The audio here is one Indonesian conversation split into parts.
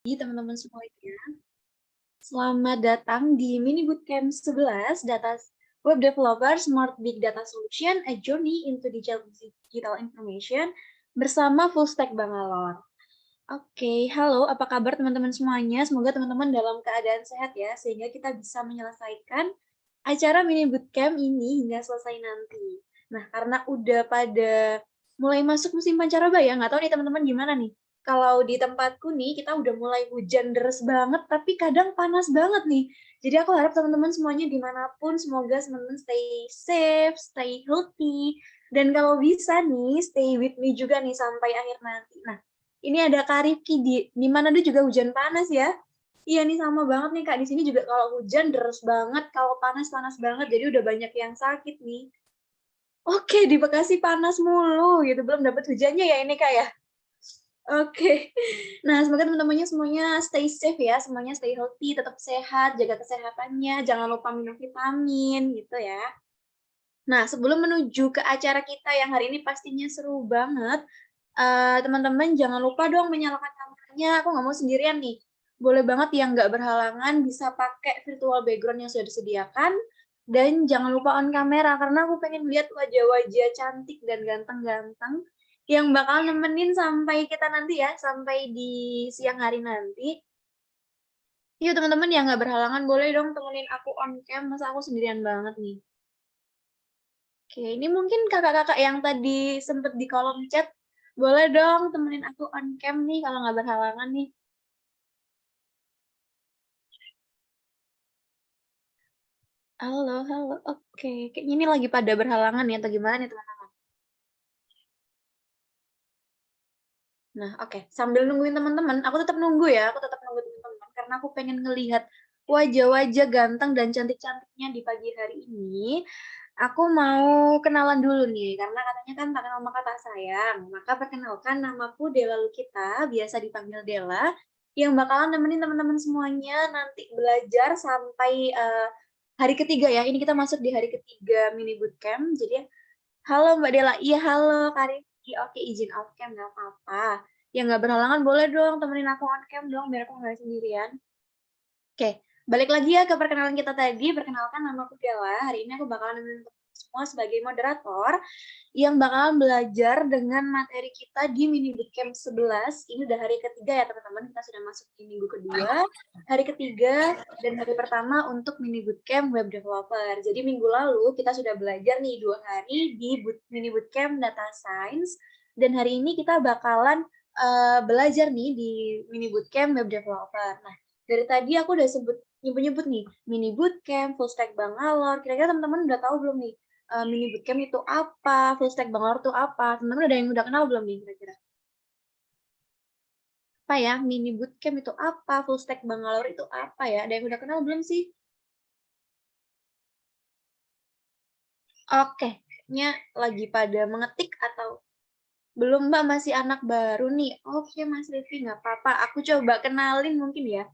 Teman-teman semuanya. Selamat datang di Mini Bootcamp 11 Data Web Developer Smart Big Data Solution, a Journey into Digital Information bersama Full Stack Bangalore. Oke, halo, apa kabar teman-teman semuanya? Semoga teman-teman dalam keadaan sehat ya, sehingga kita bisa menyelesaikan acara Mini Bootcamp ini hingga selesai nanti. Nah, karena udah pada mulai masuk musim pancaroba ya, nggak tahu nih teman-teman gimana nih? Kalau di tempatku nih, kita udah mulai hujan deres banget, tapi kadang panas banget nih. Jadi aku harap teman-teman semuanya dimanapun, semoga teman-teman stay safe, stay healthy, dan kalau bisa nih, stay with me juga nih sampai akhir nanti. Nah, ini ada Kak Rifki, di mana dia juga hujan panas ya. Iya nih, sama banget nih Kak, di sini juga kalau hujan deres banget, kalau panas panas banget, jadi udah banyak yang sakit nih. Oke, di Bekasi panas mulu gitu, belum dapat hujannya ya ini Kak ya? Oke. Nah, semoga teman-temannya semuanya stay safe ya, semuanya stay healthy, tetap sehat, jaga kesehatannya, jangan lupa minum vitamin gitu ya. Nah, sebelum menuju ke acara kita yang hari ini pastinya seru banget, teman-teman jangan lupa dong menyalakan kameranya, aku nggak mau sendirian nih. Boleh banget yang nggak berhalangan bisa pakai virtual background yang sudah disediakan, dan jangan lupa on kamera, karena aku pengen lihat wajah-wajah cantik dan ganteng-ganteng yang bakal nemenin sampai kita nanti ya, sampai di siang hari nanti. Yuk teman-teman yang nggak berhalangan boleh dong temenin aku on cam, masa aku sendirian banget nih. Oke, ini mungkin kakak-kakak yang tadi sempet di kolom chat, boleh dong temenin aku on cam nih kalau nggak berhalangan nih. Halo halo, oke. Kayaknya ini lagi pada berhalangan ya atau gimana nih teman-teman? Nah, oke. Sambil nungguin teman-teman, aku tetap nunggu ya, aku tetap nunggu teman-teman karena aku pengen ngelihat wajah-wajah ganteng dan cantik-cantiknya di pagi hari ini. Aku mau kenalan dulu nih, karena katanya kan tak kenal maka tak sayang. Maka perkenalkan namaku Dela Lukita, biasa dipanggil Dela, yang bakalan nemenin teman-teman semuanya nanti belajar sampai hari ketiga ya. Ini kita masuk di hari ketiga mini bootcamp. Jadi halo Mbak Dela, iya halo Kak Rifki, oke izin off cam nggak apa-apa. Yang nggak berhalangan boleh dong temenin aku on cam dong, biar aku nggak sendirian. Oke, balik lagi ya ke perkenalan kita tadi. Perkenalkan nama aku Dela, hari ini aku bakalan nemenin teman semua sebagai moderator yang bakalan belajar dengan materi kita di Mini Bootcamp 11. Ini udah hari ketiga ya teman-teman, kita sudah masuk di minggu kedua, hari ketiga, dan hari pertama untuk Mini Bootcamp Web Developer. Jadi minggu lalu kita sudah belajar nih 2 hari di Mini Bootcamp Data Science, dan hari ini kita bakalan belajar nih di Mini Bootcamp Web Developer. Nah, dari tadi aku udah sebut nyebut-nyebut nih, Mini Bootcamp, Full Stack Bangalore, kira-kira teman-teman udah tahu belum nih, Mini Bootcamp itu apa, Full Stack Bangalore itu apa? Teman-teman ada yang udah kenal belum nih kira-kira? Apa ya, Mini Bootcamp itu apa, Full Stack Bangalore itu apa ya? Ada yang udah kenal belum sih? Oke, kayaknya lagi pada mengetik atau belum Mbak, masih anak baru nih. Oke Mas Rifki, nggak apa-apa. Aku coba kenalin mungkin ya.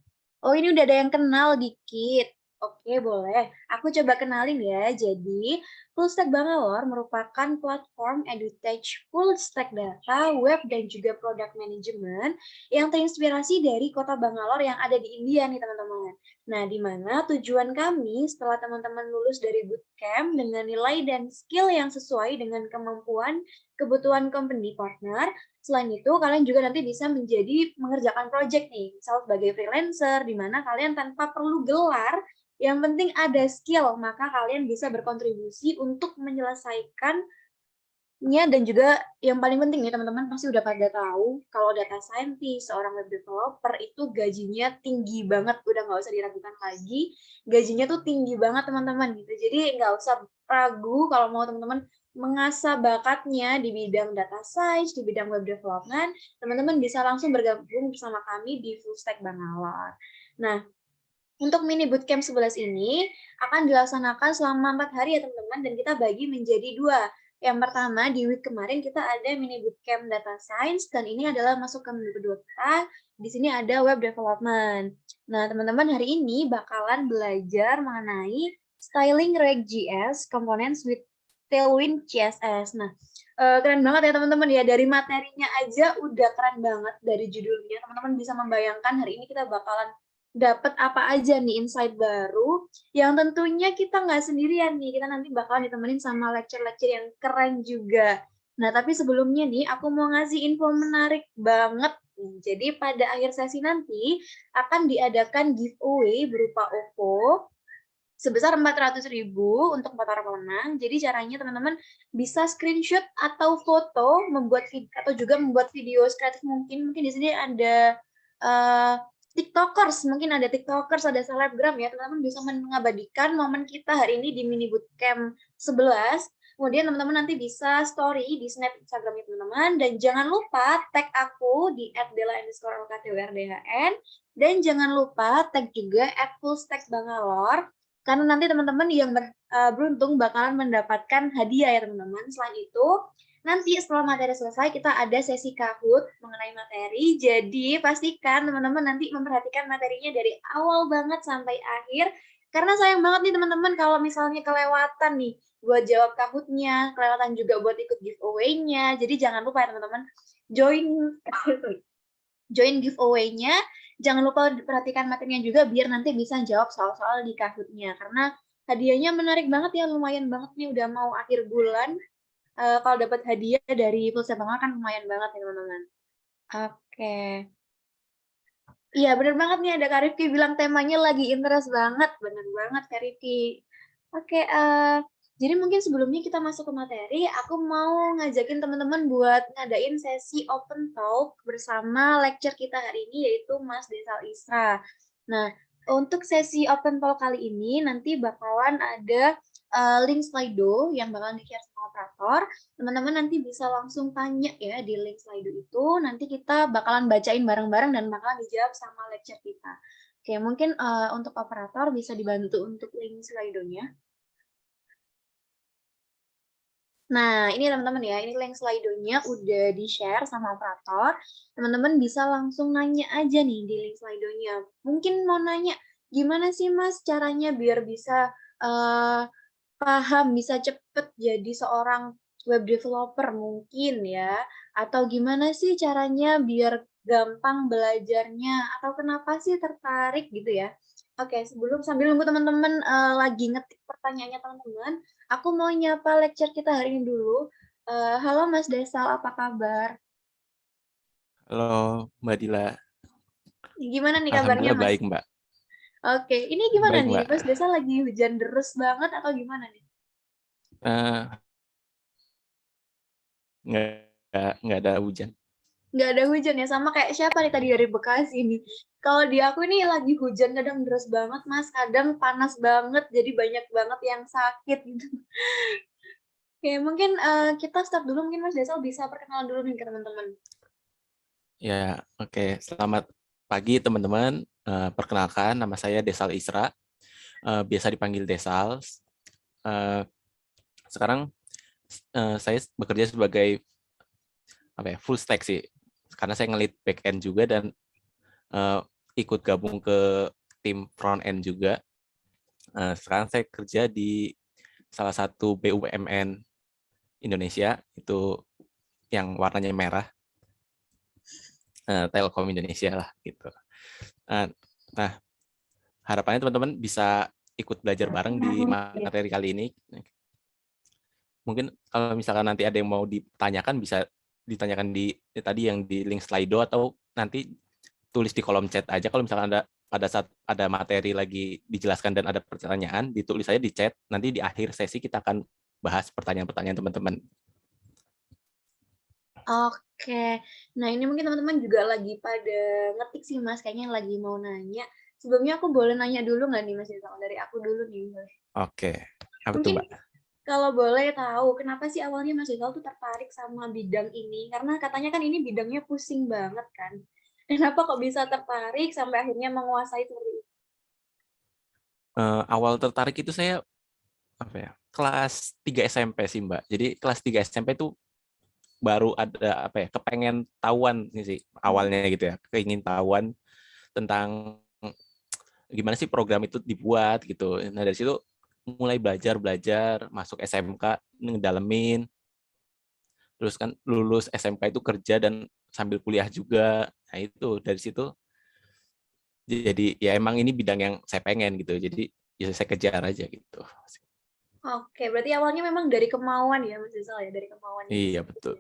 Oh ini udah ada yang kenal dikit. Oke boleh. Aku coba kenalin ya. Jadi Full Stack Bangalore merupakan platform edutech full stack data, web, dan juga product management yang terinspirasi dari kota Bangalore yang ada di India nih teman-teman. Nah, di mana tujuan kami setelah teman-teman lulus dari bootcamp dengan nilai dan skill yang sesuai dengan kemampuan kebutuhan company partner. Selain itu, kalian juga nanti bisa mengerjakan project nih, misal sebagai freelancer, di mana kalian tanpa perlu gelar, yang penting ada skill, maka kalian bisa berkontribusi untuk menyelesaikan dan juga yang paling penting nih teman-teman pasti udah pada tahu kalau data scientist, seorang web developer itu gajinya tinggi banget, udah nggak usah diragukan lagi, gajinya tuh tinggi banget teman-teman gitu. Jadi nggak usah ragu kalau mau teman-teman mengasah bakatnya di bidang data science, di bidang web development, teman-teman bisa langsung bergabung bersama kami di Full Stack Bangalore. Nah, untuk mini bootcamp 11 ini akan dilaksanakan selama 4 hari ya teman-teman, dan kita bagi menjadi 2. Yang pertama, di week kemarin kita ada mini bootcamp data science, dan ini adalah masuk ke minggu kedua kita. Di sini ada web development. Nah, teman-teman hari ini bakalan belajar mengenai styling React.js components with Tailwind CSS. Nah, keren banget ya teman-teman ya, dari materinya aja udah keren banget dari judulnya. Teman-teman bisa membayangkan hari ini kita bakalan dapat apa aja nih insight baru yang tentunya kita nggak sendirian nih, kita nanti bakalan ditemenin sama lecture-lecture yang keren juga. Nah, tapi sebelumnya nih aku mau ngasih info menarik banget nih. Jadi pada akhir sesi nanti akan diadakan giveaway berupa OVO sebesar 400.000 untuk 4 orang pemenang. Jadi caranya teman-teman bisa screenshot atau foto membuat atau juga membuat video kreatif mungkin di sini ada TikTokers, mungkin ada TikTokers, ada selebgram ya. Teman-teman bisa mengabadikan momen kita hari ini di mini bootcamp 11. Kemudian teman-teman nanti bisa story di snap Instagramnya teman-teman dan jangan lupa tag aku di @dela_LKTWRDHN dan jangan lupa tag juga @fullstackbangalore karena nanti teman-teman yang beruntung bakalan mendapatkan hadiah ya teman-teman. Selain itu, nanti setelah materi selesai kita ada sesi Kahoot mengenai materi. Jadi pastikan teman-teman nanti memperhatikan materinya dari awal banget sampai akhir. Karena sayang banget nih teman-teman kalau misalnya kelewatan nih buat jawab Kahoot-nya, kelewatan juga buat ikut giveaway-nya. Jadi jangan lupa ya teman-teman join giveaway-nya. Jangan lupa perhatikan materinya juga biar nanti bisa jawab soal-soal di Kahoot-nya. Karena hadiahnya menarik banget ya, lumayan banget nih udah mau akhir bulan. Kalau dapat hadiah dari Pulsa Bank kan lumayan banget ya teman-teman. Oke. Iya bener banget nih ada Kak Rifki bilang temanya lagi interest banget. Bener banget Kak Rifki. Oke, jadi mungkin sebelumnya kita masuk ke materi, aku mau ngajakin teman-teman buat ngadain sesi open talk bersama lecture kita hari ini yaitu Mas Desal Isra. Nah, untuk sesi open talk kali ini nanti bakalan ada link Slido yang bakalan di-share sama operator. Teman-teman nanti bisa langsung tanya ya di link Slido itu. Nanti kita bakalan bacain bareng-bareng dan bakalan dijawab sama lecture kita. Oke, mungkin untuk operator bisa dibantu untuk link Slido-nya. Nah, ini teman-teman ya, ini link Slido-nya udah di-share sama operator. Teman-teman bisa langsung nanya aja nih di link Slido-nya. Mungkin mau nanya, gimana sih Mas caranya biar bisa paham, bisa cepet jadi seorang web developer mungkin ya? Atau gimana sih caranya biar gampang belajarnya? Atau kenapa sih tertarik gitu ya? Oke, sambil nunggu teman-teman lagi ngetik pertanyaannya teman-teman, aku mau nyapa lecture kita hari ini dulu. Halo Mas Desal, apa kabar? Halo Mbak Dila. Gimana nih kabarnya Alhamdulillah Mas? baik Mbak. Oke, ini gimana Baik nih? Mbak. Mas Desal lagi hujan deres banget atau gimana nih? Eh, nggak ada hujan. Nggak ada hujan ya, sama kayak siapa nih tadi dari Bekasi nih. Kalau di aku ini lagi hujan, kadang deras banget Mas, kadang panas banget, jadi banyak banget yang sakit gitu. Oke, mungkin kita start dulu, mungkin Mas Desal bisa perkenalan dulu nih ke teman-teman. Ya, oke. Selamat pagi teman-teman. Perkenalkan, nama saya Desal Isra. Biasa dipanggil Desal. Sekarang saya bekerja sebagai full stack sih. Karena saya ngelit back end juga dan ikut gabung ke tim front end juga. Sekarang saya kerja di salah satu BUMN Indonesia, itu yang warnanya merah, Telkom Indonesia lah gitu. Nah, harapannya teman-teman bisa ikut belajar bareng di materi kali ini. Mungkin kalau misalkan nanti ada yang mau ditanyakan, bisa ditanyakan di tadi yang di link Slido, atau nanti tulis di kolom chat aja. Kalau misalkan ada pada saat ada materi lagi dijelaskan dan ada pertanyaan, ditulis aja di chat. Nanti di akhir sesi kita akan bahas pertanyaan-pertanyaan teman-teman. Oke, nah ini mungkin teman-teman juga lagi pada ngetik sih Mas, kayaknya lagi mau nanya. Sebelumnya aku boleh nanya dulu nggak nih Mas Desal? Dari aku dulu nih. Oke, apa tuh Mungkin Mbak? kalau boleh tahu, kenapa sih awalnya Mas Rizal tuh tertarik sama bidang ini? Karena katanya kan ini bidangnya pusing banget kan. Kenapa kok bisa tertarik sampai akhirnya menguasai seperti itu? Awal tertarik itu saya kelas 3 SMP sih Mbak. Jadi kelas 3 SMP itu baru ada kepengen tahuan sih awalnya gitu ya, keingin tahuan tentang gimana sih program itu dibuat gitu. Nah dari situ mulai belajar, masuk SMK, ngedalemin, terus kan lulus SMK itu kerja dan sambil kuliah juga. Nah itu dari situ jadi ya emang ini bidang yang saya pengen gitu. Jadi ya saya kejar aja gitu. Oke, berarti awalnya memang dari kemauan ya Mas Rizal ya, dari kemauan itu Iya sendiri. betul.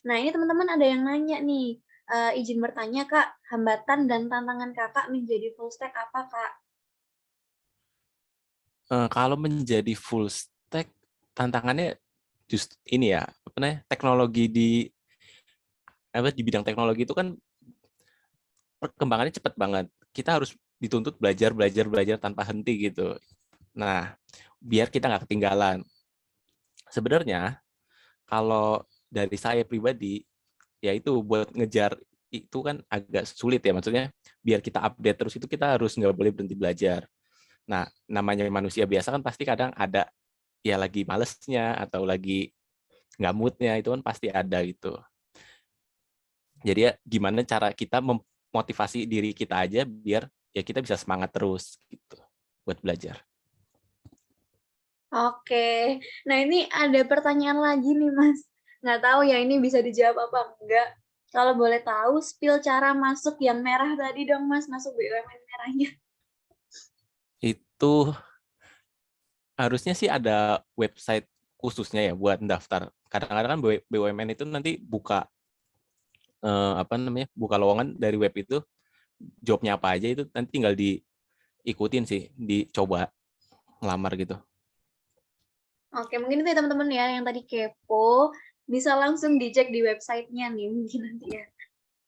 Nah ini teman-teman ada yang nanya nih, izin bertanya Kak, hambatan dan tantangan Kakak menjadi full stack apa Kak? Kalau menjadi full stack tantangannya just ini ya, apa namanya, teknologi di bidang teknologi itu kan perkembangannya cepat banget. Kita harus dituntut belajar tanpa henti gitu. Nah, biar kita nggak ketinggalan. Sebenarnya kalau dari saya pribadi, ya itu buat ngejar itu kan agak sulit ya. Maksudnya biar kita update terus itu kita harus nggak boleh berhenti belajar. Nah, namanya manusia biasa kan pasti kadang ada ya lagi malesnya atau lagi nggak moodnya itu kan pasti ada gitu. Jadi ya gimana cara kita memotivasi diri kita aja biar ya kita bisa semangat terus gitu buat belajar. Oke, nah ini ada pertanyaan lagi nih Mas, nggak tahu ya ini bisa dijawab apa enggak. Kalau boleh tahu spill cara masuk yang merah tadi dong Mas, masuk BUMN merahnya. Itu harusnya sih ada website khususnya ya buat daftar. Kadang-kadang kan BUMN itu nanti buka apa namanya, buka lowongan dari web itu, jobnya apa aja itu nanti tinggal diikutin sih, dicoba ngelamar gitu. Oke, mungkin itu ya teman-teman ya yang tadi kepo, bisa langsung dicek di websitenya nih mungkin nanti ya.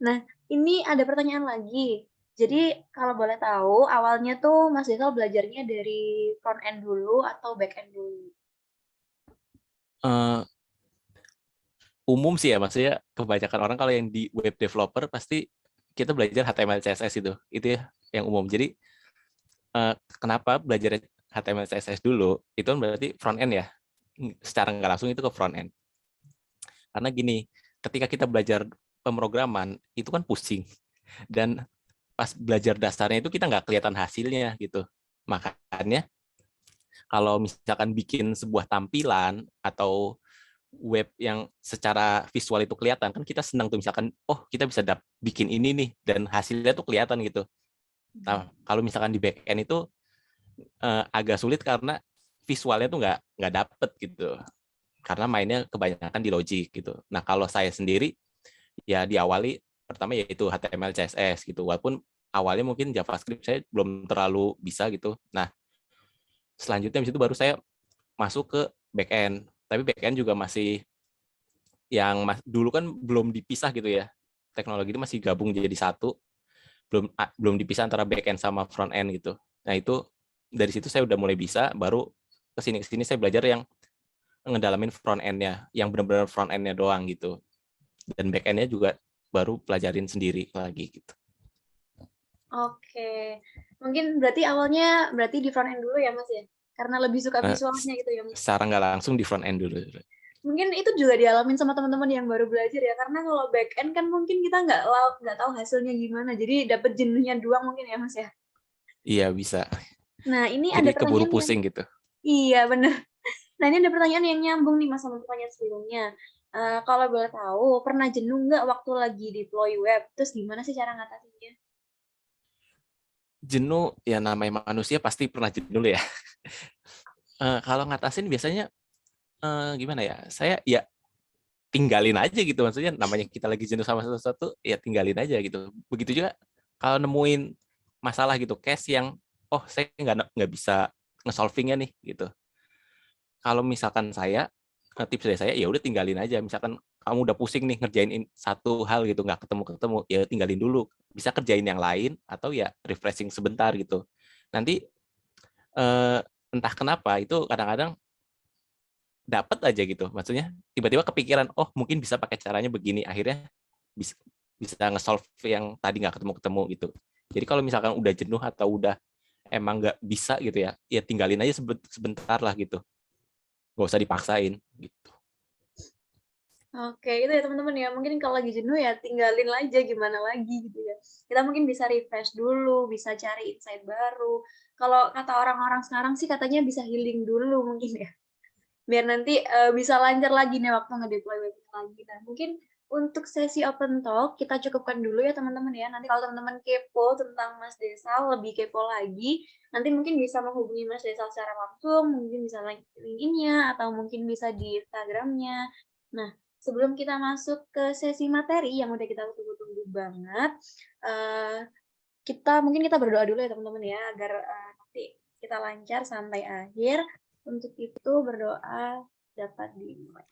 Nah, ini ada pertanyaan lagi. Jadi kalau boleh tahu awalnya tuh Mas Rizal belajarnya dari front end dulu atau back end dulu? Eh, Umum sih ya, maksudnya kebanyakan orang kalau yang di web developer pasti kita belajar HTML CSS itu ya yang umum. Jadi kenapa belajar HTML CSS dulu? Itu kan berarti front end ya, secara nggak langsung itu ke front end. Karena gini, ketika kita belajar pemrograman itu kan pusing dan pas belajar dasarnya itu kita nggak kelihatan hasilnya gitu. Makanya kalau misalkan bikin sebuah tampilan atau web yang secara visual itu kelihatan kan kita senang tuh, misalkan oh kita bisa bikin ini nih dan hasilnya tuh kelihatan gitu. Nah kalau misalkan di back end itu agak sulit karena visualnya tuh nggak dapet gitu, karena mainnya kebanyakan di logic gitu. Nah kalau saya sendiri ya diawali pertama yaitu HTML CSS gitu, walaupun awalnya mungkin JavaScript saya belum terlalu bisa gitu. Nah selanjutnya habis itu baru saya masuk ke back end, tapi back end juga masih yang dulu kan belum dipisah gitu ya, teknologi itu masih gabung jadi satu, belum dipisah antara back end sama front end gitu. Nah itu dari situ saya udah mulai bisa, baru kesini saya belajar yang ngedalamin front end-nya, yang benar-benar front end-nya doang gitu, dan back end-nya juga baru pelajarin sendiri lagi gitu. Oke, mungkin berarti awalnya berarti di front end dulu ya Mas ya? Karena lebih suka Eh, visualnya gitu ya Mas? Secara nggak langsung di front end dulu. Mungkin itu juga dialamin sama teman-teman yang baru belajar ya, karena kalau back end kan mungkin kita nggak tahu hasilnya gimana, jadi dapat jenuhnya doang mungkin ya Mas ya? Iya bisa, Nah ini jadi ada keburu pertanyaan yang pusing gitu. iya bener. Nah ini ada pertanyaan yang nyambung nih Mas sama pertanyaan sebelumnya. Kalau boleh tahu, pernah jenuh nggak waktu lagi deploy web? Terus gimana sih cara ngatasinnya? Jenuh ya, namanya manusia pasti pernah jenuh ya. Kalau ngatasin biasanya gimana ya, saya ya tinggalin aja gitu, maksudnya namanya kita lagi jenuh sama sesuatu ya tinggalin aja gitu. Begitu juga kalau nemuin masalah gitu, case yang oh saya nggak bisa nge-solvingnya nih gitu. Kalau misalkan saya, tips dari saya ya udah tinggalin aja. Misalkan kamu udah pusing nih ngerjain satu hal gitu nggak ketemu ya tinggalin dulu, bisa kerjain yang lain atau ya refreshing sebentar gitu. Nanti eh, entah kenapa itu kadang-kadang dapat aja gitu, maksudnya tiba-tiba kepikiran oh mungkin bisa pakai caranya begini, akhirnya bisa bisa nge-solve yang tadi nggak ketemu gitu. Jadi kalau misalkan udah jenuh atau udah emang nggak bisa gitu ya, ya tinggalin aja sebentar lah gitu, nggak usah dipaksain gitu. Oke, itu ya teman-teman ya, mungkin kalau lagi jenuh ya tinggalin aja gimana lagi gitu ya. Kita mungkin bisa refresh dulu, bisa cari insight baru. Kalau kata orang-orang sekarang sih katanya bisa healing dulu mungkin ya. Biar nanti, bisa lancar lagi nih waktu ngedeploy webnya lagi. Nah, mungkin untuk sesi open talk kita cukupkan dulu ya teman-teman ya. Nanti kalau teman-teman kepo tentang Mas Desal, lebih kepo lagi, nanti mungkin bisa menghubungi Mas Desal secara langsung, mungkin bisa link-nya atau mungkin bisa di Instagram-nya. Nah, sebelum kita masuk ke sesi materi yang udah kita tunggu-tunggu banget, eee, kita berdoa dulu ya teman-teman ya, agar, nanti kita lancar sampai akhir. Untuk itu berdoa dapat dimulai.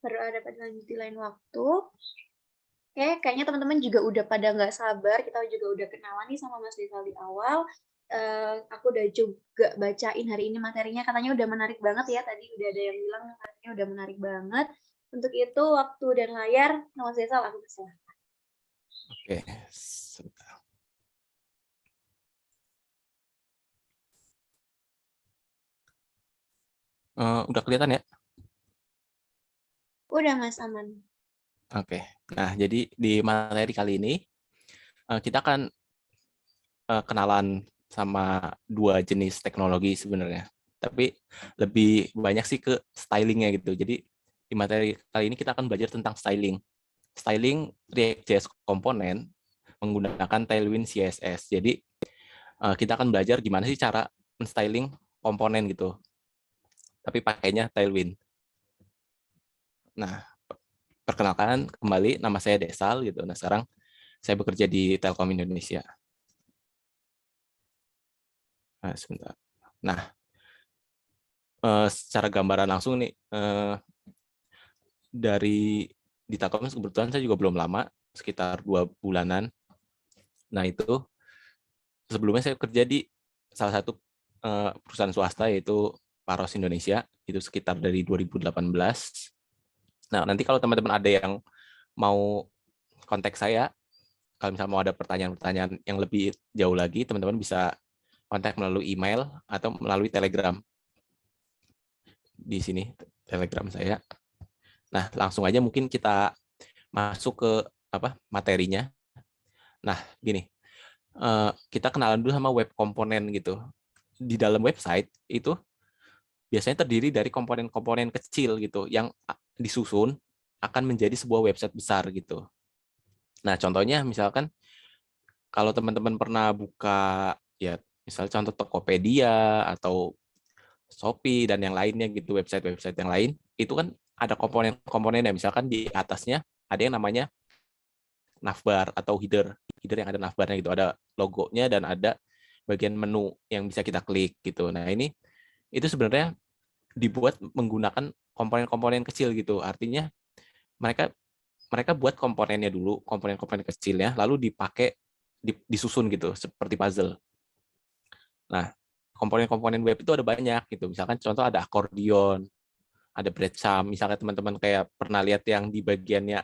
Berdoa dapat dilanjut di lain waktu. Oke, kayaknya teman-teman juga udah pada nggak sabar, kita juga udah kenalan nih sama Mas Rizal di awal. Aku udah juga bacain hari ini materinya, katanya udah menarik banget ya, tadi udah ada yang bilang materinya udah menarik banget. Untuk itu waktu dan layar, Mas Rizal aku persilahkan. Oke, sebentar. Udah kelihatan ya? Udah Mas, aman. Oke. Nah, jadi di materi kali ini kita akan kenalan sama 2 jenis teknologi sebenarnya. Tapi lebih banyak sih ke stylingnya gitu. Jadi di materi kali ini kita akan belajar tentang styling. Styling React.js komponen menggunakan Tailwind CSS. Jadi kita akan belajar gimana sih cara men-styling komponen gitu. Tapi pakainya Tailwind. Nah, perkenalkan kembali, nama saya Desal gitu. Nah, sekarang saya bekerja di Telkom Indonesia. Nah, sebentar. Nah, secara gambaran langsung nih, dari di Telkom kebetulan saya juga belum lama, sekitar 2 bulanan. Nah, itu sebelumnya saya kerja di salah satu perusahaan swasta yaitu Paros Indonesia, itu sekitar dari 2018. Nah, nanti kalau teman-teman ada yang mau kontak saya, kalau misalnya mau ada pertanyaan-pertanyaan yang lebih jauh lagi, teman-teman bisa kontak melalui email atau melalui Telegram. Di sini Telegram saya. Nah, langsung aja mungkin kita masuk ke materinya. Nah, gini, kita kenalan dulu sama web komponen gitu. Di dalam website itu biasanya terdiri dari komponen-komponen kecil gitu yang disusun akan menjadi sebuah website besar gitu. Nah, contohnya misalkan kalau teman-teman pernah buka ya misalnya contoh Tokopedia atau Shopee dan yang lainnya gitu, website-website yang lain, itu kan ada komponen-komponennya. Misalkan di atasnya ada yang namanya navbar atau header yang ada navbarnya gitu, ada logonya dan ada bagian menu yang bisa kita klik gitu. Nah, ini itu sebenarnya dibuat menggunakan komponen-komponen kecil gitu. Artinya mereka mereka buat komponennya dulu, komponen-komponen kecilnya, lalu dipakai disusun gitu seperti puzzle. Nah, komponen-komponen web itu ada banyak gitu. Misalkan contoh ada akordion, ada breadcrumb. Misalkan teman-teman kayak pernah lihat yang di bagiannya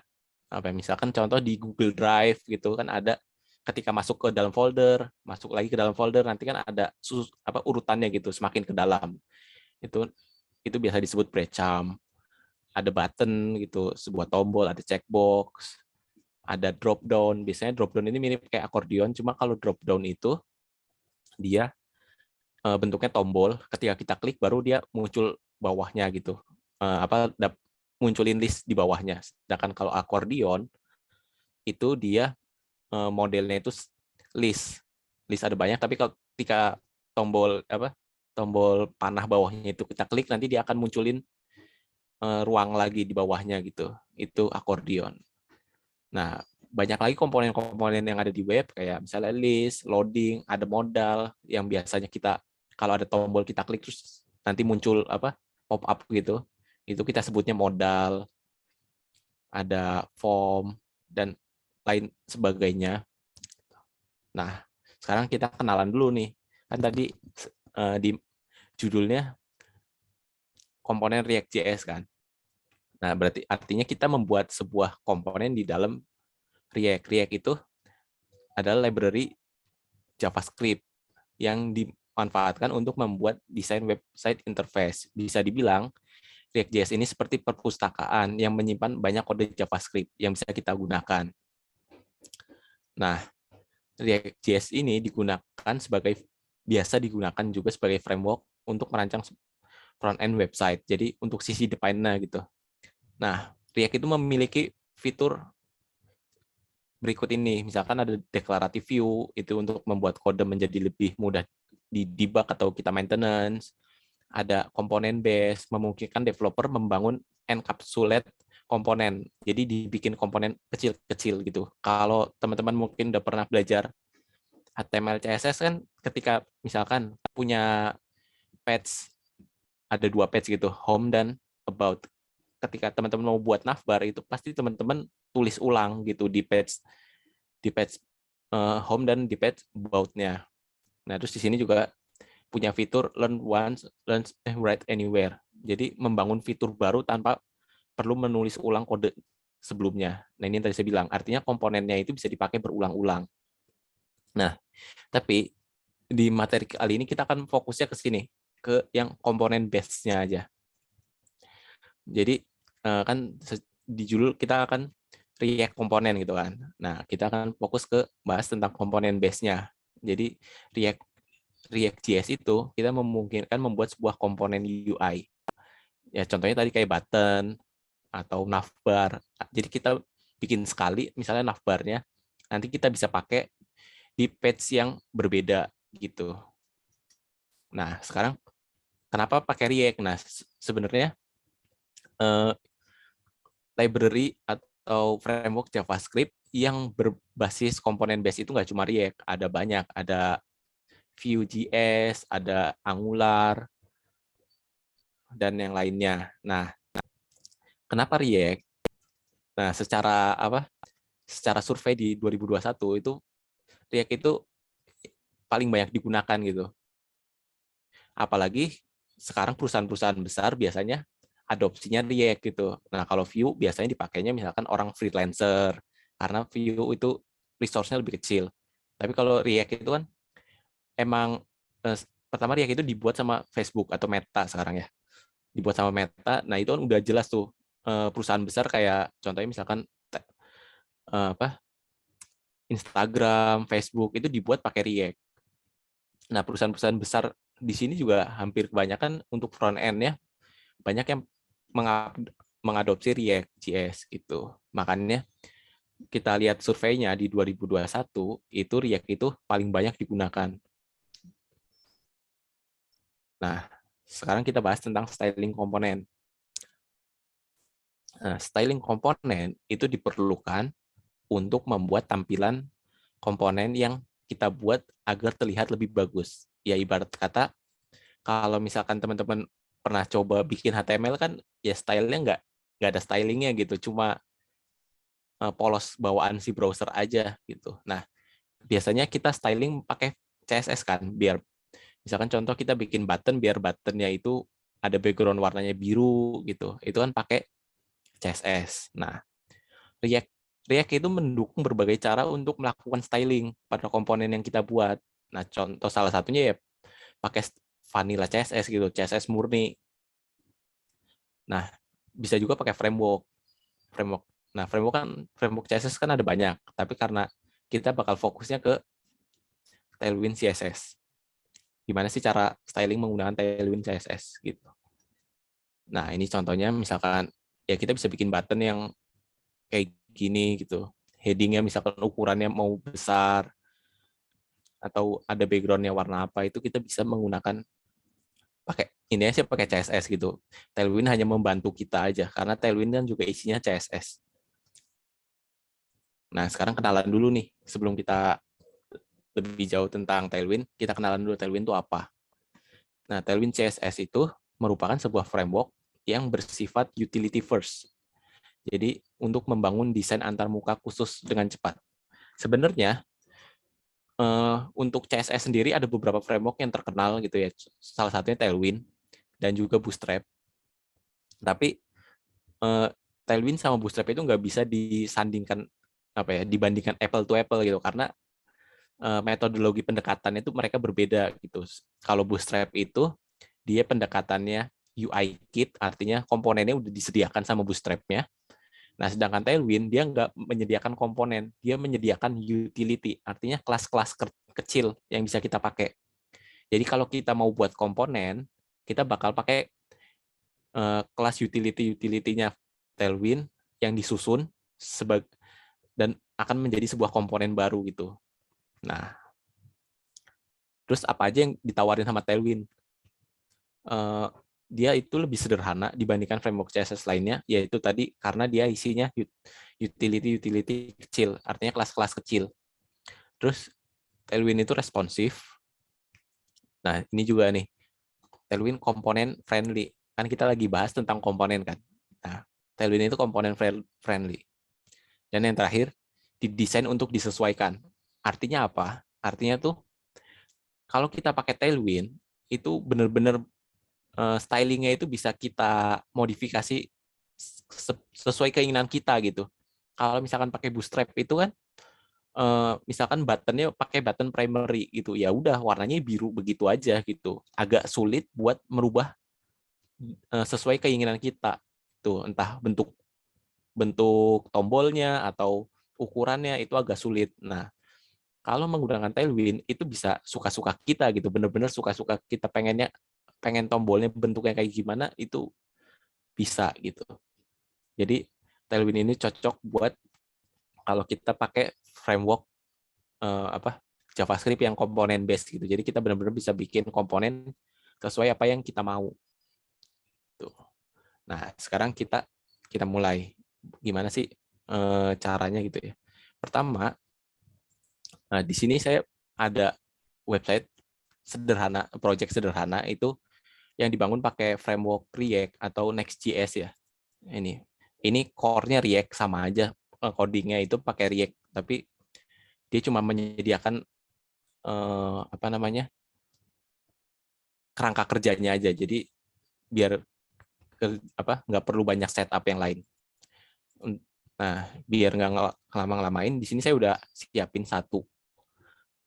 apa ya, misalkan contoh di Google Drive gitu kan ada ketika masuk ke dalam folder, masuk lagi ke dalam folder nanti kan ada urutannya gitu semakin ke dalam. Itu biasa disebut breadcrumb. Ada button gitu, sebuah tombol, ada checkbox, ada drop down. Biasanya drop down ini mirip kayak akordion, cuma kalau drop down itu dia bentuknya tombol. Ketika kita klik baru dia muncul bawahnya gitu. Munculin list di bawahnya. Sedangkan kalau akordion itu dia modelnya itu list. List ada banyak, tapi kalau ketika tombol panah bawahnya itu kita klik nanti dia akan munculin ruang lagi di bawahnya gitu. Itu akordion. Nah, banyak lagi komponen-komponen yang ada di web kayak misalnya list, loading, ada modal yang biasanya kita kalau ada tombol kita klik terus nanti muncul pop up gitu. Itu kita sebutnya modal. Ada form dan lain sebagainya. Nah, sekarang kita kenalan dulu nih. Kan tadi di judulnya komponen React.js kan. Nah, berarti artinya kita membuat sebuah komponen di dalam React. React itu adalah library JavaScript. yang dimanfaatkan untuk membuat desain website interface. Bisa dibilang React.js ini seperti perpustakaan yang menyimpan banyak kode JavaScript yang bisa kita gunakan. Nah, React.js ini biasa digunakan juga sebagai framework untuk merancang front-end website. Jadi untuk sisi depannya gitu. Nah, React itu memiliki fitur berikut ini. Misalkan ada declarative view, itu untuk membuat kode menjadi lebih mudah di debug atau kita maintenance. Ada komponen base, memungkinkan developer membangun encapsulate komponen. Jadi dibikin komponen kecil-kecil gitu. Kalau teman-teman mungkin udah pernah belajar HTML, CSS kan ketika misalkan punya page, ada 2 page gitu, home dan about. Ketika teman-teman mau buat navbar itu pasti teman-teman tulis ulang gitu di page home dan di page about-nya. Nah, terus di sini juga punya fitur learn once, write anywhere. Jadi membangun fitur baru tanpa perlu menulis ulang kode sebelumnya. Nah, ini yang tadi saya bilang, artinya komponennya itu bisa dipakai berulang-ulang. Nah, tapi di materi kali ini kita akan fokusnya ke sini, ke yang komponen base-nya aja. Jadi kan di judul kita akan React komponen gitu kan. Nah, kita akan fokus ke bahas tentang komponen base-nya. Jadi React.js itu kita memungkinkan membuat sebuah komponen UI. Ya contohnya tadi kayak button atau navbar. Jadi kita bikin sekali misalnya navbarnya, nanti kita bisa pakai di page yang berbeda gitu. Nah, sekarang kenapa pakai React? Nah, sebenarnya library atau framework JavaScript yang berbasis komponen base itu nggak cuma React, ada banyak, ada Vue.js, ada Angular, dan yang lainnya. Nah, kenapa React? Nah, secara survei di 2021 itu React itu paling banyak digunakan gitu. Apalagi sekarang perusahaan-perusahaan besar biasanya adopsinya React gitu. Nah, kalau Vue biasanya dipakainya misalkan orang freelancer, karena Vue itu resource-nya lebih kecil. Tapi kalau React itu kan emang pertama React itu dibuat sama Facebook atau Meta sekarang ya. Dibuat sama Meta. Nah, itu kan udah jelas tuh perusahaan besar kayak contohnya misalkan apa Instagram, Facebook itu dibuat pakai React. Nah, perusahaan-perusahaan besar di sini juga hampir kebanyakan untuk front end-nya banyak yang mengadopsi React.js gitu. Makanya kita lihat surveinya di 2021 itu React itu paling banyak digunakan. Nah, sekarang kita bahas tentang styling komponen. Nah, styling komponen itu diperlukan untuk membuat tampilan komponen yang kita buat agar terlihat lebih bagus. Ya ibarat kata, kalau misalkan teman-teman pernah coba bikin HTML kan, ya stylenya nggak ada stylingnya gitu, cuma polos bawaan si browser aja gitu. Nah, biasanya kita styling pakai CSS kan, biar misalkan contoh kita bikin button, biar buttonnya itu ada background warnanya biru gitu. Itu kan pakai CSS. Nah, React React itu mendukung berbagai cara untuk melakukan styling pada komponen yang kita buat. Nah, contoh salah satunya ya pakai vanilla CSS gitu, CSS murni. Nah, bisa juga pakai framework. Nah, framework CSS kan ada banyak, tapi karena kita bakal fokusnya ke Tailwind CSS. Gimana sih cara styling menggunakan Tailwind CSS gitu. Nah, ini contohnya misalkan ya kita bisa bikin button yang kayak gini gitu. Headingnya misalkan ukurannya mau besar atau ada backgroundnya warna apa, itu kita bisa menggunakan pakai ini aja pakai CSS gitu. Tailwind hanya membantu kita aja karena Tailwind kan juga isinya CSS. Nah, sekarang kenalan dulu nih sebelum kita lebih jauh tentang Tailwind, kita kenalan dulu Tailwind itu apa. Nah, Tailwind CSS itu merupakan sebuah framework yang bersifat utility first. Jadi, untuk membangun desain antarmuka khusus dengan cepat. Sebenarnya, untuk CSS sendiri ada beberapa framework yang terkenal gitu ya. Salah satunya Tailwind dan juga Bootstrap. Tapi Tailwind sama Bootstrap itu nggak bisa disandingkan dibandingkan apple to apple gitu karena metodologi pendekatannya itu mereka berbeda gitu. Kalau Bootstrap itu dia pendekatannya UI kit, artinya komponennya udah disediakan sama Bootstrap-nya. Nah, sedangkan Tailwind dia nggak menyediakan komponen, dia menyediakan utility, artinya kelas-kelas kecil yang bisa kita pakai. Jadi kalau kita mau buat komponen, kita bakal pakai kelas utility-nya Tailwind yang disusun dan akan menjadi sebuah komponen baru gitu. Nah, terus apa aja yang ditawarin sama Tailwind? Dia itu lebih sederhana dibandingkan framework CSS lainnya, yaitu tadi karena dia isinya utility kecil, artinya kelas-kelas kecil. Terus Tailwind itu responsif. Nah, ini juga nih, Tailwind komponen friendly. Kan kita lagi bahas tentang komponen kan. Nah, Tailwind itu komponen friendly. Dan yang terakhir, didesain untuk disesuaikan. Artinya apa? Artinya tuh, kalau kita pakai Tailwind, itu benar-benar stylingnya itu bisa kita modifikasi sesuai keinginan kita gitu. Kalau misalkan pakai Bootstrap itu kan, misalkan buttonnya pakai button primary gitu, ya udah warnanya biru begitu aja gitu. Agak sulit buat merubah sesuai keinginan kita. Tuh, entah bentuk tombolnya atau ukurannya itu agak sulit. Nah, kalau menggunakan Tailwind itu bisa suka-suka kita gitu, bener-bener suka-suka kita pengen tombolnya bentuknya kayak gimana itu bisa gitu. Jadi Tailwind ini cocok buat kalau kita pakai framework JavaScript yang komponen based gitu. Jadi kita benar-benar bisa bikin komponen sesuai apa yang kita mau. Tuh. Nah, sekarang kita mulai gimana sih caranya gitu ya. Pertama, di sini saya ada website sederhana, project sederhana itu yang dibangun pakai framework React atau Next.js ya. Ini core-nya React, sama aja codingnya itu pakai React, tapi dia cuma menyediakan kerangka kerjanya aja. Jadi biar nggak perlu banyak setup yang lain. Nah, biar nggak lama-lamain, di sini saya udah siapin satu.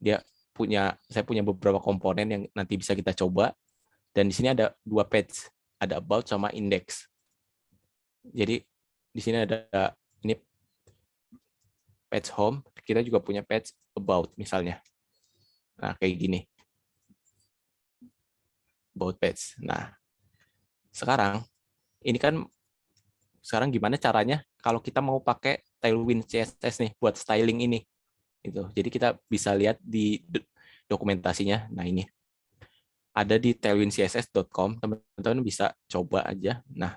Saya punya beberapa komponen yang nanti bisa kita coba. Dan di sini ada 2 page, ada about sama index. Jadi di sini ada ini page home, kita juga punya page about misalnya. Nah, kayak gini. About page. Nah, sekarang gimana caranya kalau kita mau pakai Tailwind CSS nih buat styling ini gitu. Jadi kita bisa lihat di dokumentasinya. Nah, ini ada di tailwindcss.com, teman-teman bisa coba aja. Nah,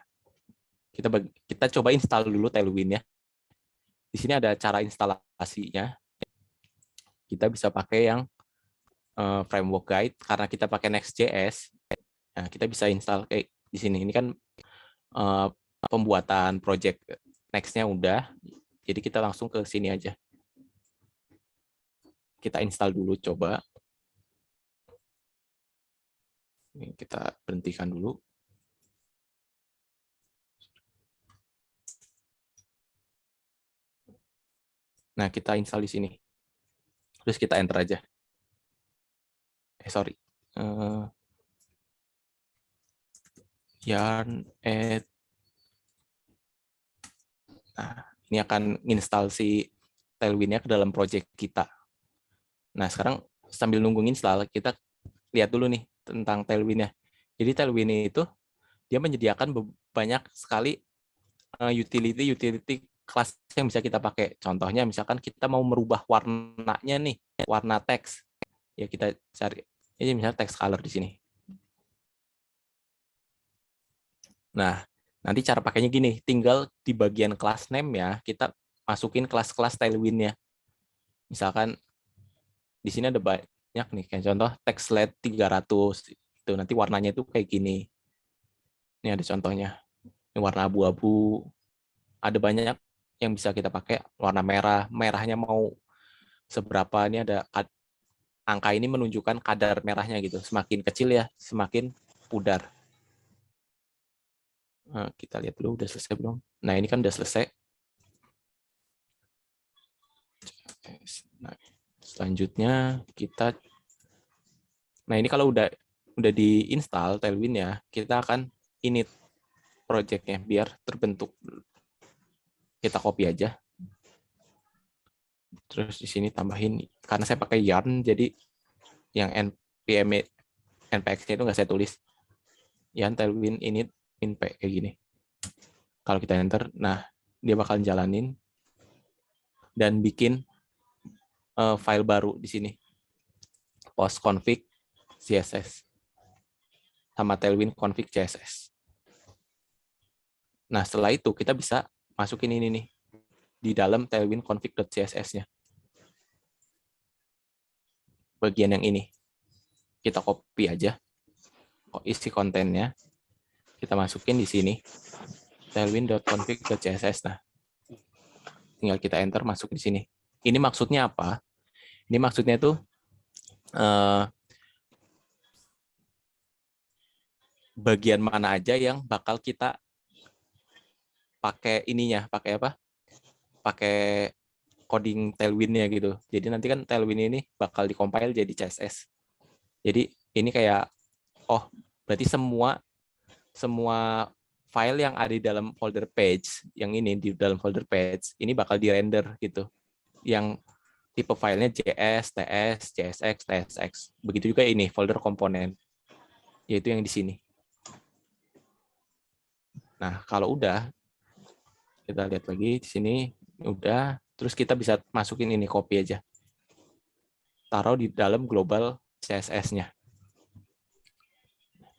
kita coba install dulu Tailwind ya. Di sini ada cara instalasinya. Kita bisa pakai yang framework guide, karena kita pakai Next.js. Nah, kita bisa install kayak di sini. Ini kan pembuatan project Next-nya udah. Jadi kita langsung ke sini aja. Kita install dulu coba. Ini kita berhentikan dulu. Nah, kita install di sini. Terus kita enter aja. Sorry. Yarn add. Nah, ini akan install si Tailwind-nya ke dalam project kita. Nah, sekarang sambil nunggu install, kita lihat dulu nih tentang Tailwind-nya. Jadi Tailwind itu dia menyediakan banyak sekali utility kelas yang bisa kita pakai. Contohnya misalkan kita mau merubah warnanya nih, warna teks. Ya kita cari ini misalnya text color di sini. Nah, nanti cara pakainya gini, tinggal di bagian class name ya, kita masukin kelas-kelas Tailwind-nya. Misalkan di sini ada banyak nih, kayak contoh TextLed 300, itu nanti warnanya itu kayak gini. Ini ada contohnya. Ini warna abu-abu. Ada banyak yang bisa kita pakai. Warna merah, merahnya mau seberapa, ini ada angka ini menunjukkan kadar merahnya gitu. Semakin kecil ya, semakin pudar. Nah, kita lihat dulu udah selesai belum. Nah, ini kan udah selesai. Nah, Selanjutnya kita, nah ini kalau udah diinstal Tailwind ya, kita akan init project-nya biar terbentuk. Kita copy aja. Terus di sini tambahin, karena saya pakai yarn, jadi yang npx-nya itu nggak saya tulis. Yarn Tailwind init min p kayak gini. Kalau kita enter, nah dia bakal jalanin dan bikin file baru di sini. Post config CSS sama Tailwind config CSS. Nah, setelah itu kita bisa masukin ini nih di dalam Tailwind config.css-nya. Bagian yang ini. Kita copy aja. Isi kontennya. Kita masukin di sini. Tailwind.config.css. Nah, tinggal kita enter masuk di sini. Ini maksudnya apa? Ini maksudnya tuh bagian mana aja yang bakal kita pakai ininya, pakai apa? Pakai coding Tailwind-nya gitu. Jadi nanti kan Tailwind ini bakal dikompil jadi CSS. Jadi ini kayak, oh berarti semua file yang ada di dalam folder page, yang ini di dalam folder page, ini bakal di-render gitu. Yang tipe filenya JS, TS, JSX, TSX. Begitu juga ini, folder komponen. Yaitu yang di sini. Nah, kalau udah, kita lihat lagi di sini, udah, terus kita bisa masukin ini, copy aja. Taruh di dalam global CSS-nya.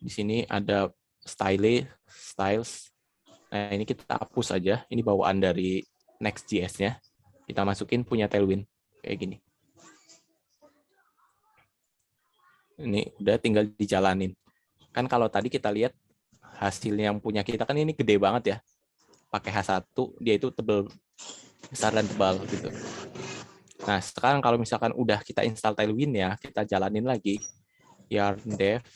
Di sini ada styles. Nah, ini kita hapus aja. Ini bawaan dari Next.js-nya. Kita masukin punya Tailwind. Kayak gini. Ini udah tinggal dijalanin. Kan kalau tadi kita lihat hasil yang punya kita kan ini gede banget ya. Pakai H1, dia itu tebal, besar dan tebal gitu. Nah, sekarang kalau misalkan udah kita install Tailwind ya, kita jalanin lagi. Yarn dev.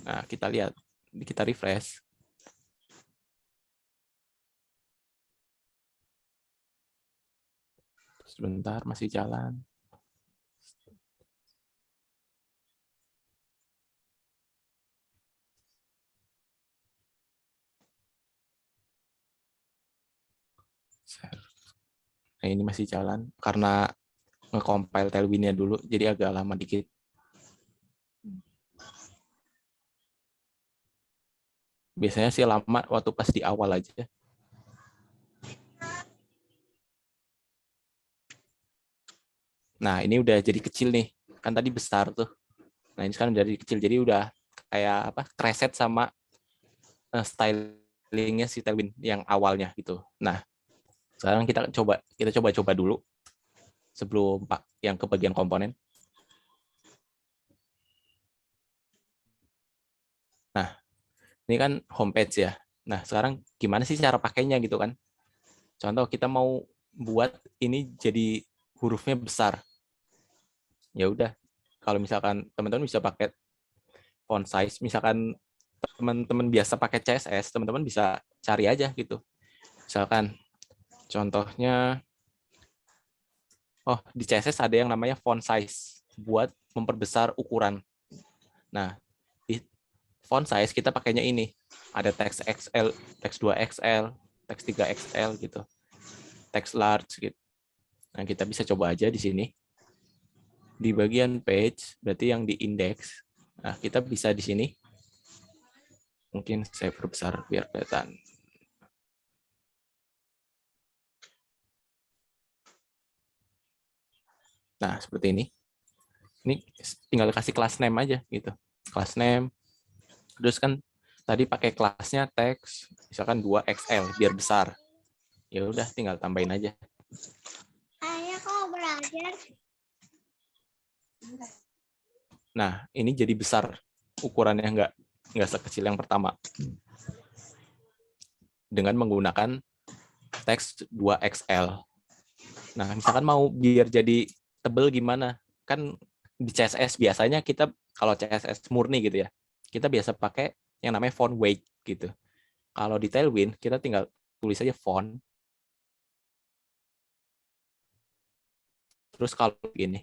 Nah, kita lihat, kita refresh. Sebentar, masih jalan. Nah, ini masih jalan karena nge-compile Tailwind-nya dulu, jadi agak lama dikit. Biasanya sih lama waktu pas di awal aja. Nah, ini udah jadi kecil nih. Kan tadi besar tuh. Nah, ini sekarang jadi kecil. Jadi udah kayak apa? Preset sama stylingnya si Tailwind yang awalnya gitu. Nah, sekarang kita coba dulu sebelum yang ke bagian komponen. Nah, ini kan homepage ya. Nah, sekarang gimana sih cara pakainya gitu kan? Contoh kita mau buat ini jadi hurufnya besar. Ya udah, kalau misalkan teman-teman bisa pakai font size, misalkan teman-teman biasa pakai CSS, teman-teman bisa cari aja gitu. Misalkan contohnya, oh di CSS ada yang namanya font size buat memperbesar ukuran. Nah, di font size kita pakainya ini. Ada teks XL, teks 2XL, teks 3XL gitu. Teks large gitu. Nah, kita bisa coba aja di sini. Di bagian page, berarti yang di index. Nah, kita bisa di sini. Mungkin saya perbesar biar kelihatan. Nah, seperti ini. Ini tinggal kasih class name aja gitu. Class name. Terus kan tadi pakai kelasnya teks misalkan 2XL biar besar. Ya udah tinggal tambahin aja. Ayah kok belajar. Nah, ini jadi besar ukurannya nggak sekecil yang pertama. Dengan menggunakan teks 2XL. Nah, misalkan mau biar jadi tebel gimana? Kan di CSS biasanya kita kalau CSS murni gitu ya, kita biasa pakai yang namanya font weight gitu. Kalau di Tailwind kita tinggal tulis aja font Terus kalau gini,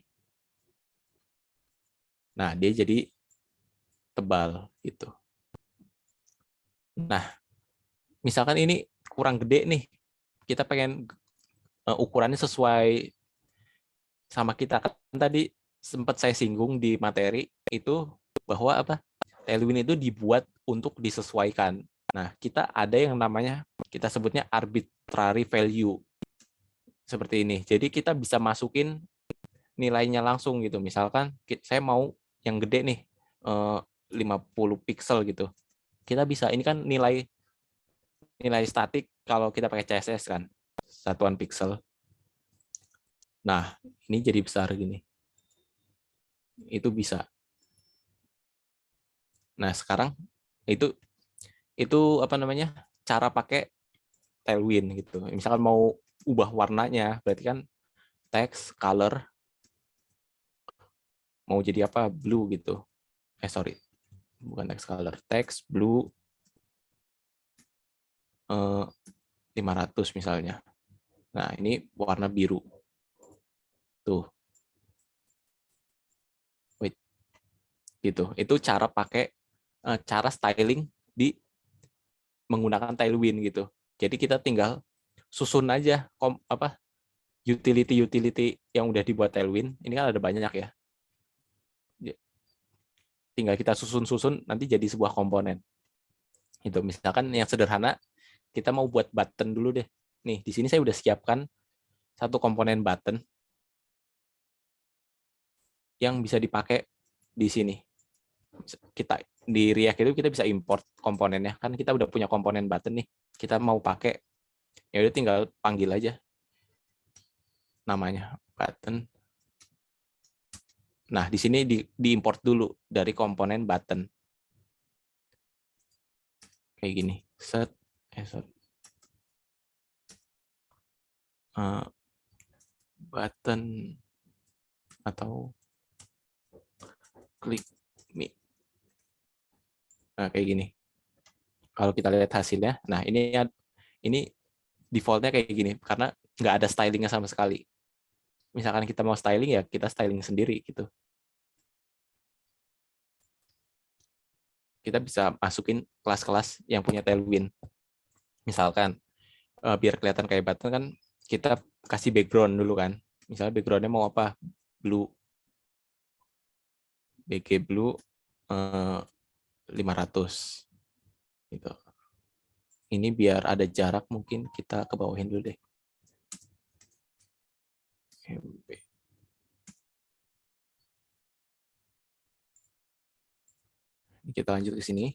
nah dia jadi tebal gitu. Nah, misalkan ini kurang gede nih, kita pengen ukurannya sesuai sama kita. Kan tadi sempat saya singgung di materi itu bahwa apa? Tailwind itu dibuat untuk disesuaikan. Nah, kita ada yang namanya, kita sebutnya arbitrary value. Seperti ini. Jadi kita bisa masukin nilainya langsung gitu. Misalkan saya mau yang gede nih, 50 pixel gitu. Kita bisa, ini kan nilai statik kalau kita pakai CSS kan, satuan pixel. Nah, ini jadi besar gini. Itu bisa. Nah, sekarang itu apa namanya? Cara pakai Tailwind gitu. Misalkan mau ubah warnanya, berarti kan text color mau jadi apa? Blue gitu. Sorry. Bukan text color, text blue 500 misalnya. Nah, ini warna biru. Tuh. Wait. Gitu. Itu cara pakai cara styling di menggunakan Tailwind gitu. Jadi kita tinggal susun aja utility yang udah dibuat Tailwind. Ini kan ada banyak ya. Tinggal kita susun-susun nanti jadi sebuah komponen. Itu misalkan yang sederhana, kita mau buat button dulu deh. Nih, di sini saya udah siapkan satu komponen button yang bisa dipakai di sini. Kita di React itu kita bisa import komponennya. Kan kita udah punya komponen button nih. Kita mau pakai, ya udah tinggal panggil aja namanya button. Nah, di sini diimport dulu dari komponen button. Kayak gini. Set button atau klik me. Nah, kayak gini. Kalau kita lihat hasilnya, nah ini defaultnya kayak gini karena nggak ada stylingnya sama sekali. Misalkan kita mau styling ya kita styling sendiri gitu. Kita bisa masukin kelas-kelas yang punya Tailwind. Misalkan biar kelihatan kayak button kan kita kasih background dulu kan. Misalnya backgroundnya mau apa? Blue. BG Blue 500 gitu. Ini biar ada jarak mungkin kita ke bawahin dulu deh. Kita lanjut ke sini.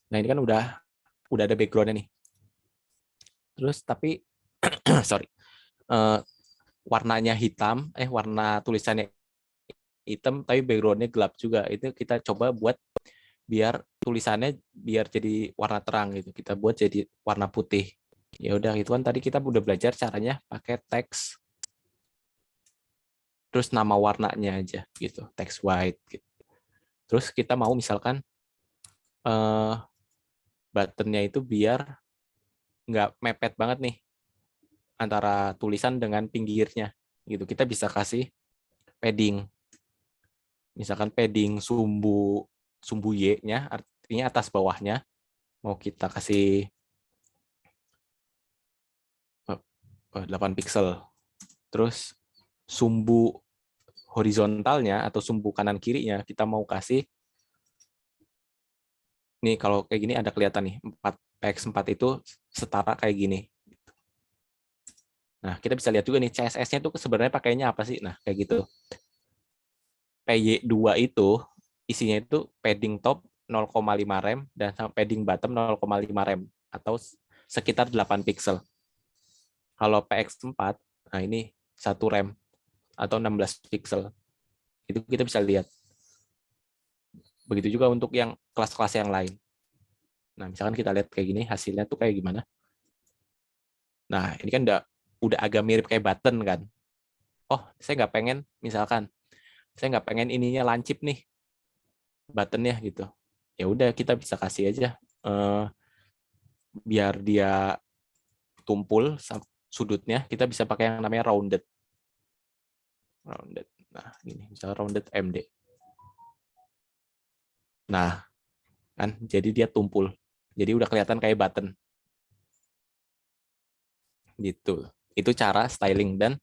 Nah, ini kan udah ada background-nya nih. Terus tapi sorry. Warnanya hitam, warna tulisannya hitam tapi background-nya gelap juga. Itu kita coba buat biar tulisannya biar jadi warna terang gitu. Kita buat jadi warna putih. Ya udah, itu kan tadi kita udah belajar caranya pakai teks. Terus nama warnanya aja gitu, text white gitu. Terus kita mau misalkan buttonnya itu biar nggak mepet banget nih antara tulisan dengan pinggirnya gitu. Kita bisa kasih padding. Misalkan padding sumbu Y-nya, artinya atas bawahnya mau kita kasih 8 pixel. Terus sumbu horizontalnya atau sumbu kanan kirinya kita mau kasih, nih kalau kayak gini ada kelihatan nih 4x4 itu setara kayak gini. Nah, kita bisa lihat juga nih CSS-nya tuh sebenarnya pakainya apa sih? Nah, kayak gitu. PY2 itu isinya itu padding top 0,5 rem dan padding bottom 0,5 rem atau sekitar 8 pixel. Kalau PX4, nah ini 1 rem atau 16 pixel. Itu kita bisa lihat. Begitu juga untuk yang kelas-kelas yang lain. Nah, misalkan kita lihat kayak gini, hasilnya tuh kayak gimana. Nah, ini kan udah agak mirip kayak button kan. Oh, saya nggak pengen, misalkan, saya nggak pengen ininya lancip nih, buttonnya gitu. Ya udah, kita bisa kasih aja, biar dia tumpul sudutnya, kita bisa pakai yang namanya rounded. Nah, gini, misalnya rounded MD. Nah, kan jadi dia tumpul. Jadi udah kelihatan kayak button. Gitu. Itu cara styling. Dan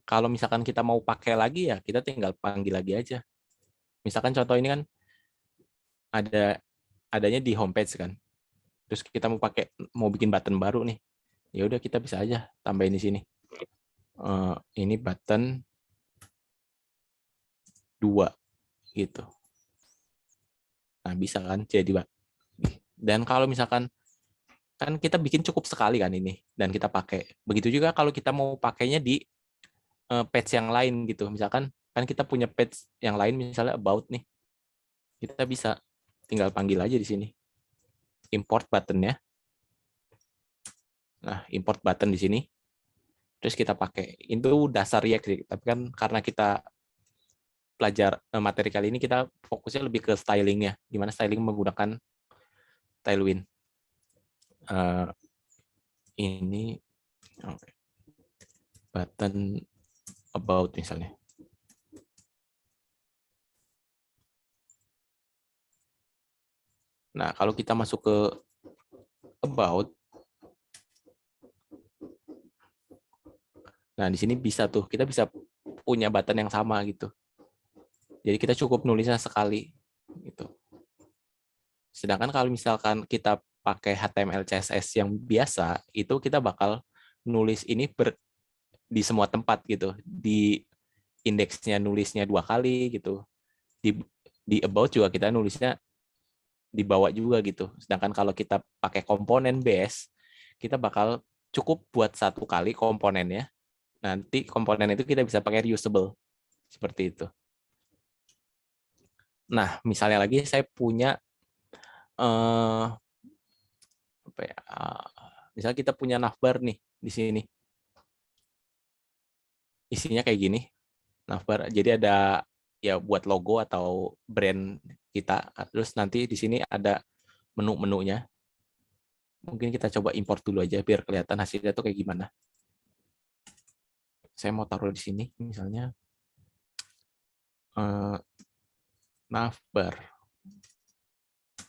kalau misalkan kita mau pakai lagi ya, kita tinggal panggil lagi aja. Misalkan contoh ini kan adanya di homepage kan. Terus kita mau bikin button baru nih. Ya udah kita bisa aja tambahin di sini. Ini button 2 gitu. Nah, bisa kan jadi. Dan kalau misalkan kan kita bikin cukup sekali kan ini dan kita pakai. Begitu juga kalau kita mau pakainya di page yang lain gitu. Misalkan kan kita punya page yang lain misalnya about nih. Kita bisa tinggal panggil aja di sini. Import button-nya. Nah, import button di sini. Terus kita pakai. Itu dasar React sih. Tapi kan karena kita belajar materi kali ini kita fokusnya lebih ke stylingnya. Gimana styling menggunakan Tailwind. Ini button about misalnya. Nah, kalau kita masuk ke about, nah di sini bisa tuh, kita bisa punya button yang sama gitu. Jadi kita cukup nulisnya sekali gitu. Sedangkan kalau misalkan kita pakai HTML CSS yang biasa, itu kita bakal nulis ini di semua tempat gitu. Di indeksnya nulisnya 2 kali gitu. Di about juga kita nulisnya dibawa juga gitu. Sedangkan kalau kita pakai komponen base, kita bakal cukup buat 1 kali komponennya. Nanti komponen itu kita bisa pakai reusable. Seperti itu. Nah, misalnya lagi saya punya misalnya kita punya navbar nih di sini. Isinya kayak gini. Navbar. Jadi ada ya buat logo atau brand kita. Terus nanti di sini ada menu-menunya. Mungkin kita coba import dulu aja biar kelihatan hasilnya tuh kayak gimana. Saya mau taruh di sini misalnya navbar.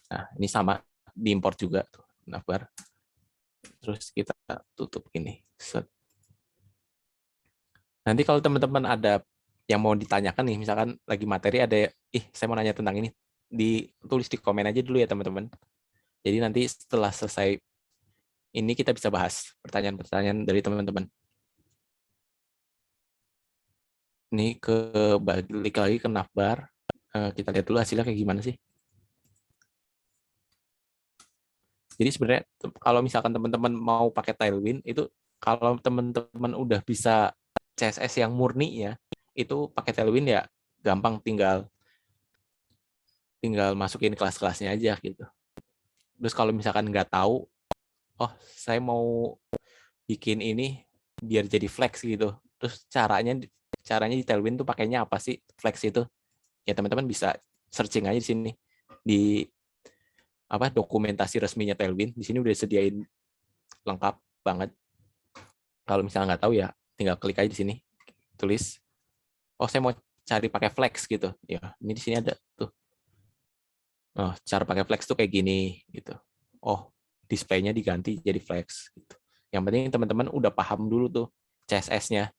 Nah, ini sama diimport juga tuh navbar. Terus kita tutup gini. Set. Nanti kalau teman-teman ada yang mau ditanyakan nih, misalkan lagi materi ada, saya mau nanya tentang ini, ditulis di komen aja dulu ya teman-teman. Jadi nanti setelah selesai ini kita bisa bahas pertanyaan-pertanyaan dari teman-teman. Ini balik lagi ke navbar. Kita lihat dulu hasilnya kayak gimana sih. Jadi sebenarnya kalau misalkan teman-teman mau pakai Tailwind, itu kalau teman-teman udah bisa CSS yang murni ya, itu pakai Tailwind ya gampang, tinggal masukin kelas-kelasnya aja gitu. Terus kalau misalkan nggak tahu, saya mau bikin ini biar jadi flex gitu. Terus caranya di Tailwind tuh pakainya apa sih flex itu? Ya teman-teman bisa searching aja di sini di dokumentasi resminya Tailwind. Di sini udah disediain lengkap banget. Kalau misalnya nggak tahu ya tinggal klik aja di sini, tulis, saya mau cari pakai flex gitu. Ya, ini di sini ada tuh. Cara pakai flex tuh kayak gini gitu. Display-nya diganti jadi flex gitu. Yang penting teman-teman udah paham dulu tuh CSS-nya.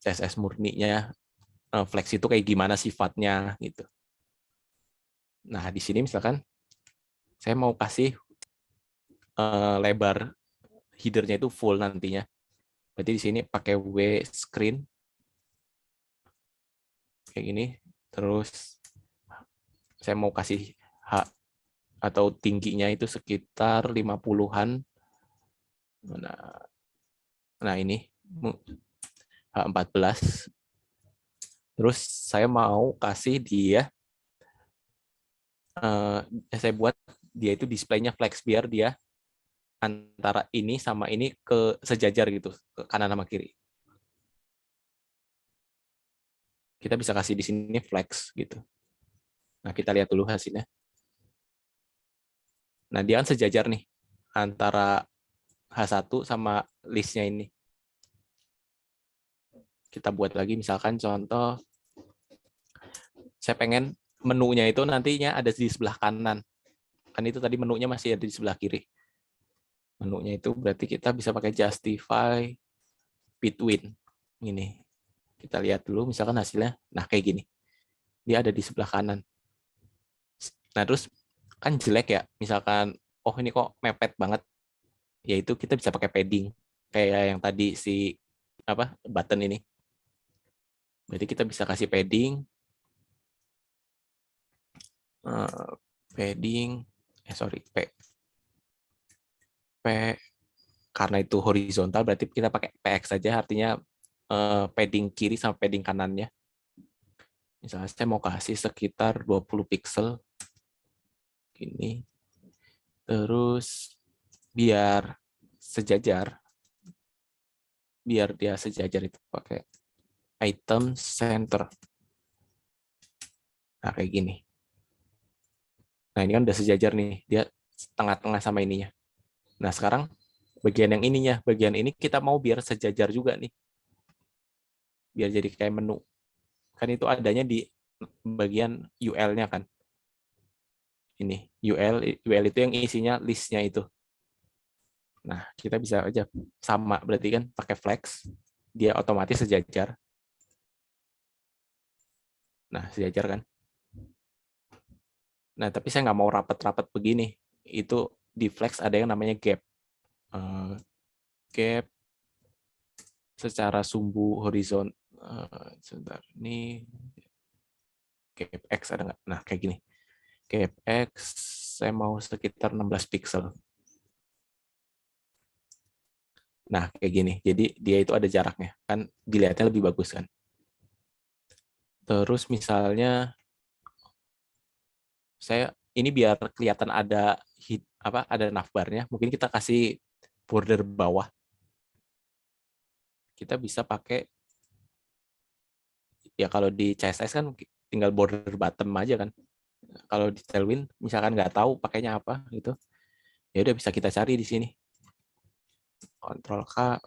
CSS murninya flex itu kayak gimana sifatnya gitu. Nah, di sini misalkan saya mau kasih lebar header-nya itu full nantinya. Berarti di sini pakai W screen kayak gini. Terus saya mau kasih H atau tingginya itu sekitar 50-an. Nah ini H14. Terus saya mau kasih dia, saya buat dia itu displaynya flex biar dia antara ini sama ini sejajar gitu, ke kanan sama kiri. Kita bisa kasih di sini flex gitu. Nah, kita lihat dulu hasilnya. Nah, dia kan sejajar nih antara H1 sama listnya ini. Kita buat lagi misalkan contoh, saya pengen menunya itu nantinya ada di sebelah kanan. Kan itu tadi menunya masih ada di sebelah kiri. Menunya itu berarti kita bisa pakai justify between. Ini. Kita lihat dulu misalkan hasilnya. Nah, kayak gini. Dia ada di sebelah kanan. Nah, terus kan jelek ya. Misalkan, oh ini kok mepet banget. Yaitu kita bisa pakai padding. Kayak yang tadi si button ini. Berarti kita bisa kasih padding. Padding. P karena itu horizontal berarti kita pakai PX saja, artinya padding kiri sama padding kanannya. Misalnya saya mau kasih sekitar 20 pixel gini. Terus biar sejajar, biar dia sejajar itu pakai item center. Nah, kayak gini. Nah, ini kan udah sejajar nih, dia tengah-tengah sama ininya. Nah, sekarang bagian yang ininya, bagian ini kita mau biar sejajar juga nih. Biar jadi kayak menu. Kan itu adanya di bagian UL-nya kan. Ini, UL itu yang isinya list-nya itu. Nah, kita bisa aja sama, berarti kan pakai flex, dia otomatis sejajar. Nah, sejajar kan. Nah, tapi saya nggak mau rapat-rapat begini. Itu di flex ada yang namanya gap. Gap secara sumbu horizon. Sebentar, ini gap X ada nggak? Nah, kayak gini. Gap X, saya mau sekitar 16 pixel. Nah, kayak gini. Jadi dia itu ada jaraknya. Kan dilihatnya lebih bagus kan. Terus misalnya saya ini biar kelihatan ada ada navbarnya, mungkin kita kasih border bawah. Kita bisa pakai ya kalau di CSS kan tinggal border bottom aja kan. Kalau di Tailwind misalkan nggak tahu pakainya apa gitu, ya udah bisa kita cari di sini. Ctrl K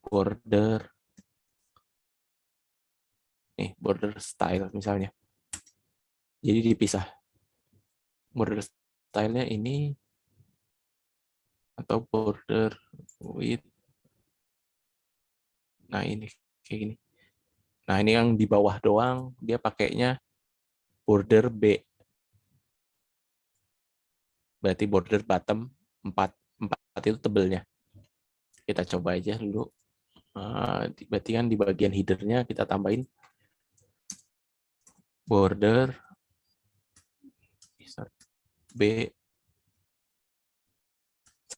border nih, border style misalnya. Jadi dipisah. Border style-nya ini atau border width. Nah, ini kayak gini. Nah, ini yang di bawah doang dia pakainya border B. Berarti border bottom 4 itu tebelnya. Kita coba aja dulu. Berarti kan di bagian header-nya kita tambahin border B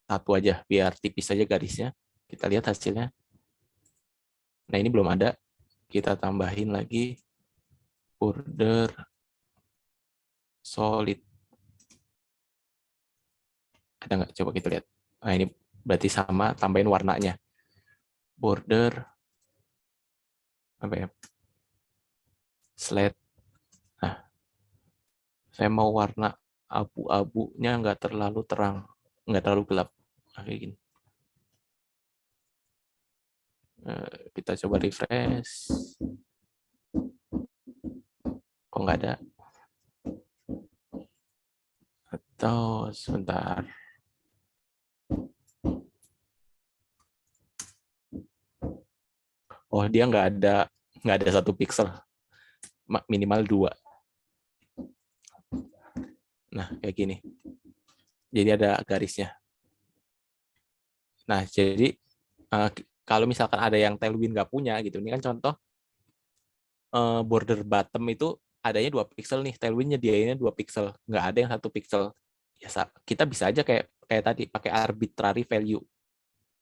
1 aja, biar tipis aja garisnya. Kita lihat hasilnya. Nah, ini belum ada. Kita tambahin lagi border solid. Ada nggak? Coba kita lihat. Nah, ini berarti sama, tambahin warnanya. Border apa ya? Slate. Nah, saya mau warna abu-abunya nggak terlalu terang, nggak terlalu gelap. Nah, kayak gini. Kita coba refresh. Kok nggak ada? Atau sebentar. Oh, dia nggak ada 1 pixel, minimal 2. Nah, kayak gini. Jadi ada garisnya. Nah, jadi kalau misalkan ada yang Tailwind nggak punya gitu, ini kan contoh border bottom itu adanya 2 pixel nih, Tailwind nyediainnya 2 pixel, nggak ada yang 1 pixel. Ya, kita bisa aja kayak tadi pakai arbitrary value.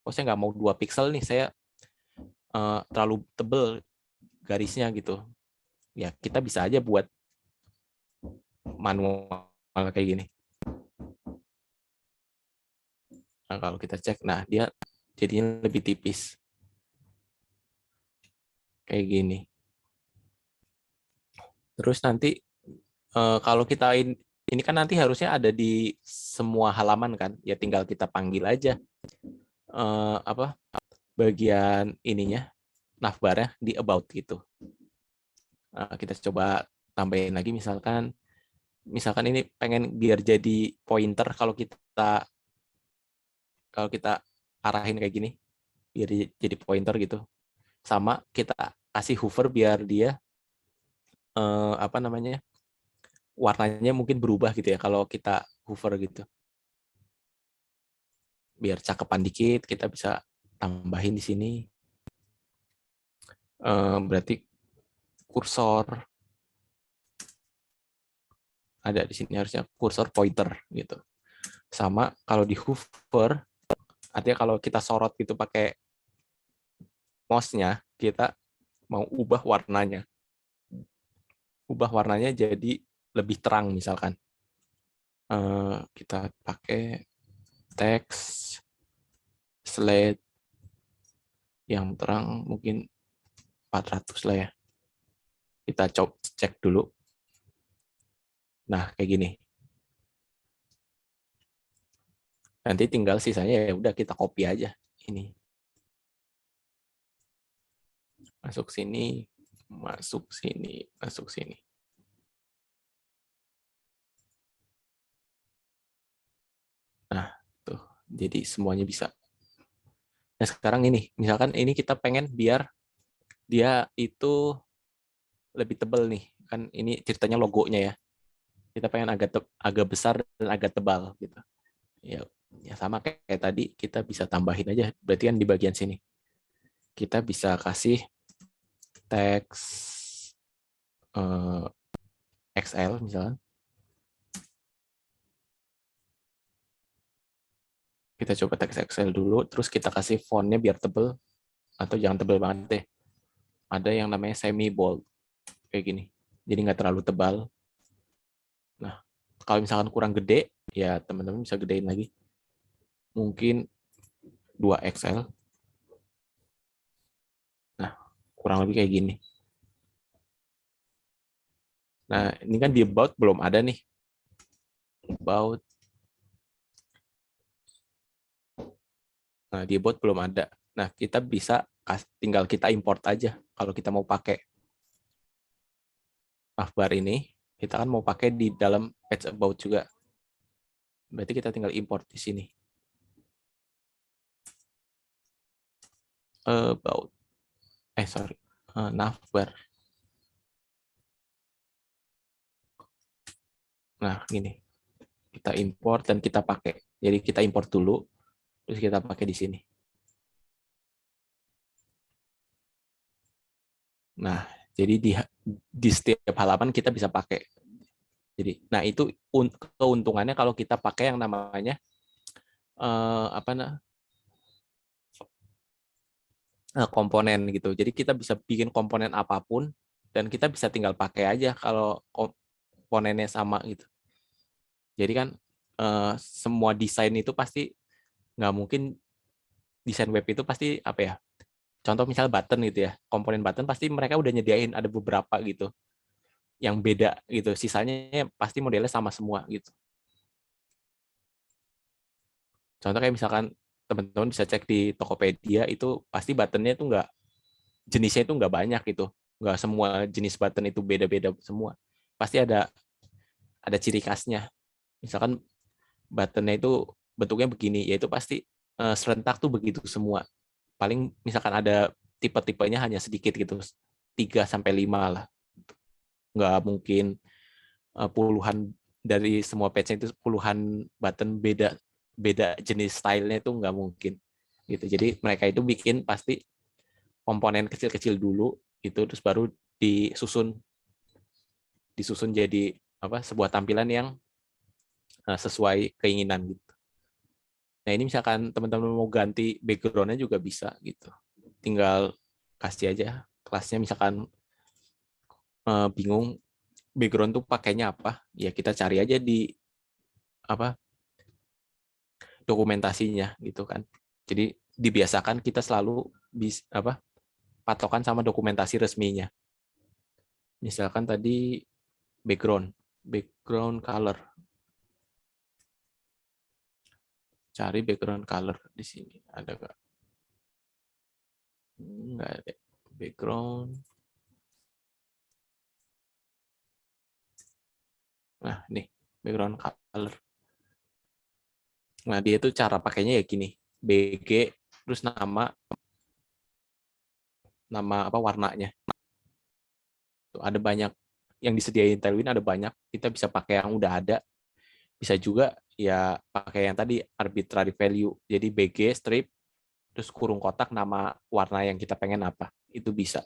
Oh, saya nggak mau 2 pixel nih, saya terlalu tebel garisnya gitu. Ya, kita bisa aja buat manual kayak gini. Nah, kalau kita cek, nah dia jadinya lebih tipis. Kayak gini. Terus nanti kalau kita ini kan nanti harusnya ada di semua halaman kan, ya tinggal kita panggil aja bagian ininya, navbarnya di about gitu. Kita coba tambahin lagi, misalkan ini pengen biar jadi pointer, kalau kita arahin kayak gini, biar jadi pointer gitu. Sama kita kasih hover biar dia warnanya mungkin berubah gitu ya kalau kita hover gitu. Biar cakepan dikit, kita bisa tambahin di sini. Berarti kursor ada di sini, harusnya kursor pointer gitu. Sama kalau di hover, artinya kalau kita sorot gitu pakai mouse-nya, kita mau ubah warnanya. Ubah warnanya jadi lebih terang misalkan. Kita pakai teks slide yang terang mungkin 400 lah ya. Kita coba cek dulu. Nah, kayak gini. Nanti tinggal sisanya ya udah kita copy aja ini. Masuk sini, masuk sini, masuk sini. Nah, tuh. Jadi semuanya bisa. Nah, sekarang ini, misalkan ini kita pengen biar dia itu lebih tebal nih. Kan ini ceritanya logonya ya. Kita pengen agak besar dan agak tebal gitu. Ya sama kayak tadi, kita bisa tambahin aja. Berarti kan di bagian sini. Kita bisa kasih teks XL misalnya. Kita coba teks XL dulu, terus kita kasih fontnya biar tebal, atau jangan tebal banget deh. Ada yang namanya semi bold, kayak gini. Jadi nggak terlalu tebal. Nah, kalau misalkan kurang gede, ya teman-teman bisa gedein lagi. Mungkin 2XL. Nah, kurang lebih kayak gini. Nah, ini kan di about belum ada nih. About. Nah, di about belum ada. Nah, kita bisa tinggal kita import aja kalau kita mau pakai navbar ini. Kita kan mau pakai di dalam page about juga. Berarti kita tinggal import di sini. About. Navbar. Nah, gini. Kita import dan kita pakai. Jadi kita import dulu, terus kita pakai di sini. Nah, jadi di setiap halaman kita bisa pakai. Jadi, nah itu keuntungannya kalau kita pakai yang namanya komponen gitu. Jadi kita bisa bikin komponen apapun dan kita bisa tinggal pakai aja kalau komponennya sama gitu. Jadi kan semua desain itu pasti nggak mungkin, desain web itu pasti apa ya? Contoh misal button gitu ya, komponen button pasti mereka udah nyediain ada beberapa gitu yang beda gitu, sisanya pasti modelnya sama semua gitu. Contoh kayak misalkan teman-teman bisa cek di Tokopedia, itu pasti buttonnya itu nggak, jenisnya itu nggak banyak gitu, nggak semua jenis button itu beda-beda semua, pasti ada ciri khasnya. Misalkan buttonnya itu bentuknya begini, yaitu pasti serentak tuh begitu semua. Paling misalkan ada tipe-tipenya hanya sedikit gitu, 3-5 lah. Nggak mungkin puluhan dari semua page itu puluhan button beda jenis stylenya itu nggak mungkin gitu. Jadi mereka itu bikin pasti komponen kecil-kecil dulu itu, terus baru disusun jadi sebuah tampilan yang sesuai keinginan gitu. Nah, ini misalkan teman-teman mau ganti background-nya juga bisa gitu. Tinggal kasih aja kelasnya, misalkan bingung background tuh pakainya apa, ya kita cari aja di dokumentasinya gitu kan. Jadi dibiasakan kita selalu patokan sama dokumentasi resminya. Misalkan tadi background color. Cari background color di sini. Ada nggak? Nggak ada. Background. Nah, ini background color. Nah, dia itu cara pakainya ya gini. BG terus nama apa warnanya. Tuh, ada banyak yang disediain Tailwind, ada banyak. Kita bisa pakai yang udah ada. Bisa juga ya pakai yang tadi arbitrary value. Jadi BG strip terus kurung kotak nama warna yang kita pengen apa. Itu bisa.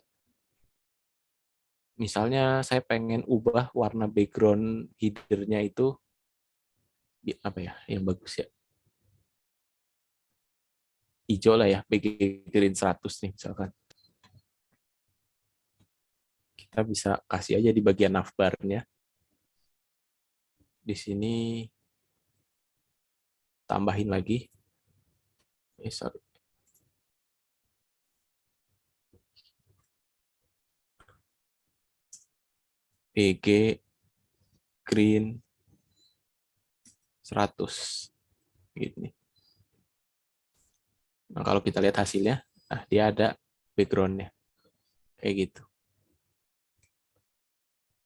Misalnya saya pengen ubah warna background header-nya itu apa ya yang bagus ya. Hijau lah ya, BG Green 100 nih misalkan. Kita bisa kasih aja di bagian navbar-nya. Di sini tambahin lagi. Sorry. BG Green 100. Gini. Nah, kalau kita lihat hasilnya, nah dia ada background-nya. Kayak gitu.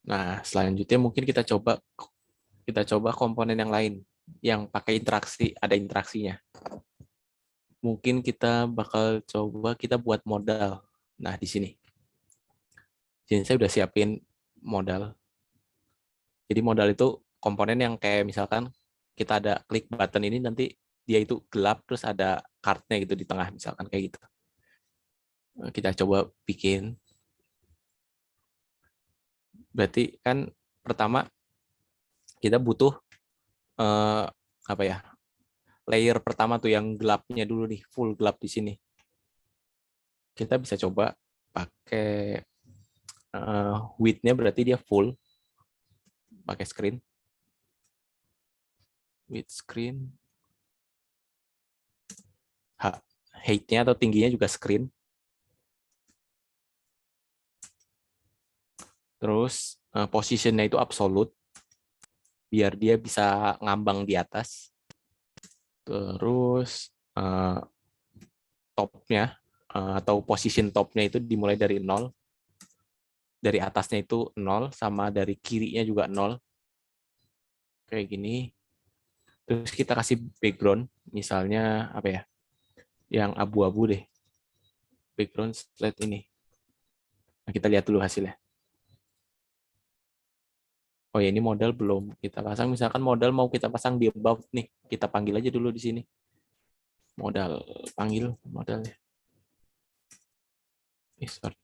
Nah, selanjutnya mungkin kita coba komponen yang lain yang pakai interaksi, ada interaksinya. Mungkin kita bakal coba kita buat modal. Nah, di sini. Jadi saya udah siapin modal. Jadi modal itu komponen yang kayak misalkan kita ada klik button ini nanti dia itu gelap terus ada card-nya gitu di tengah misalkan kayak gitu. Kita coba bikin. Berarti kan pertama kita butuh apa ya? Layer pertama tuh yang gelapnya dulu nih, full gelap di sini. Kita bisa coba pakai width-nya berarti dia full pakai screen. Width screen. Height-nya atau tingginya juga screen. Terus position-nya itu absolute biar dia bisa ngambang di atas. Terus top-nya atau position top-nya itu dimulai dari 0. Dari atasnya itu 0 sama dari kirinya juga 0. Kayak gini. Terus kita kasih background, misalnya apa ya? Yang abu-abu deh. Background slide ini. Nah, kita lihat dulu hasilnya. Oh ya, ini modal belum kita pasang. Misalkan modal mau kita pasang di about nih. Kita panggil aja dulu di sini. Modal, panggil modalnya. Sorry.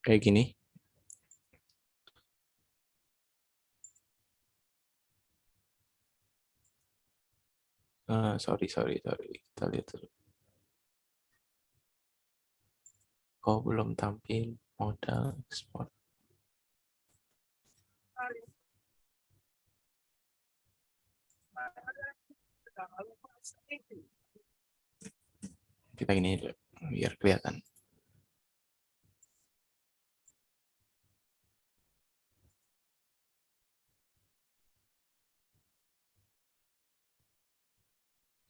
Kayak gini. Sorry. Kita lihat dulu. Kok belum tampil modal ekspor? Kita ini dulu, biar kelihatan.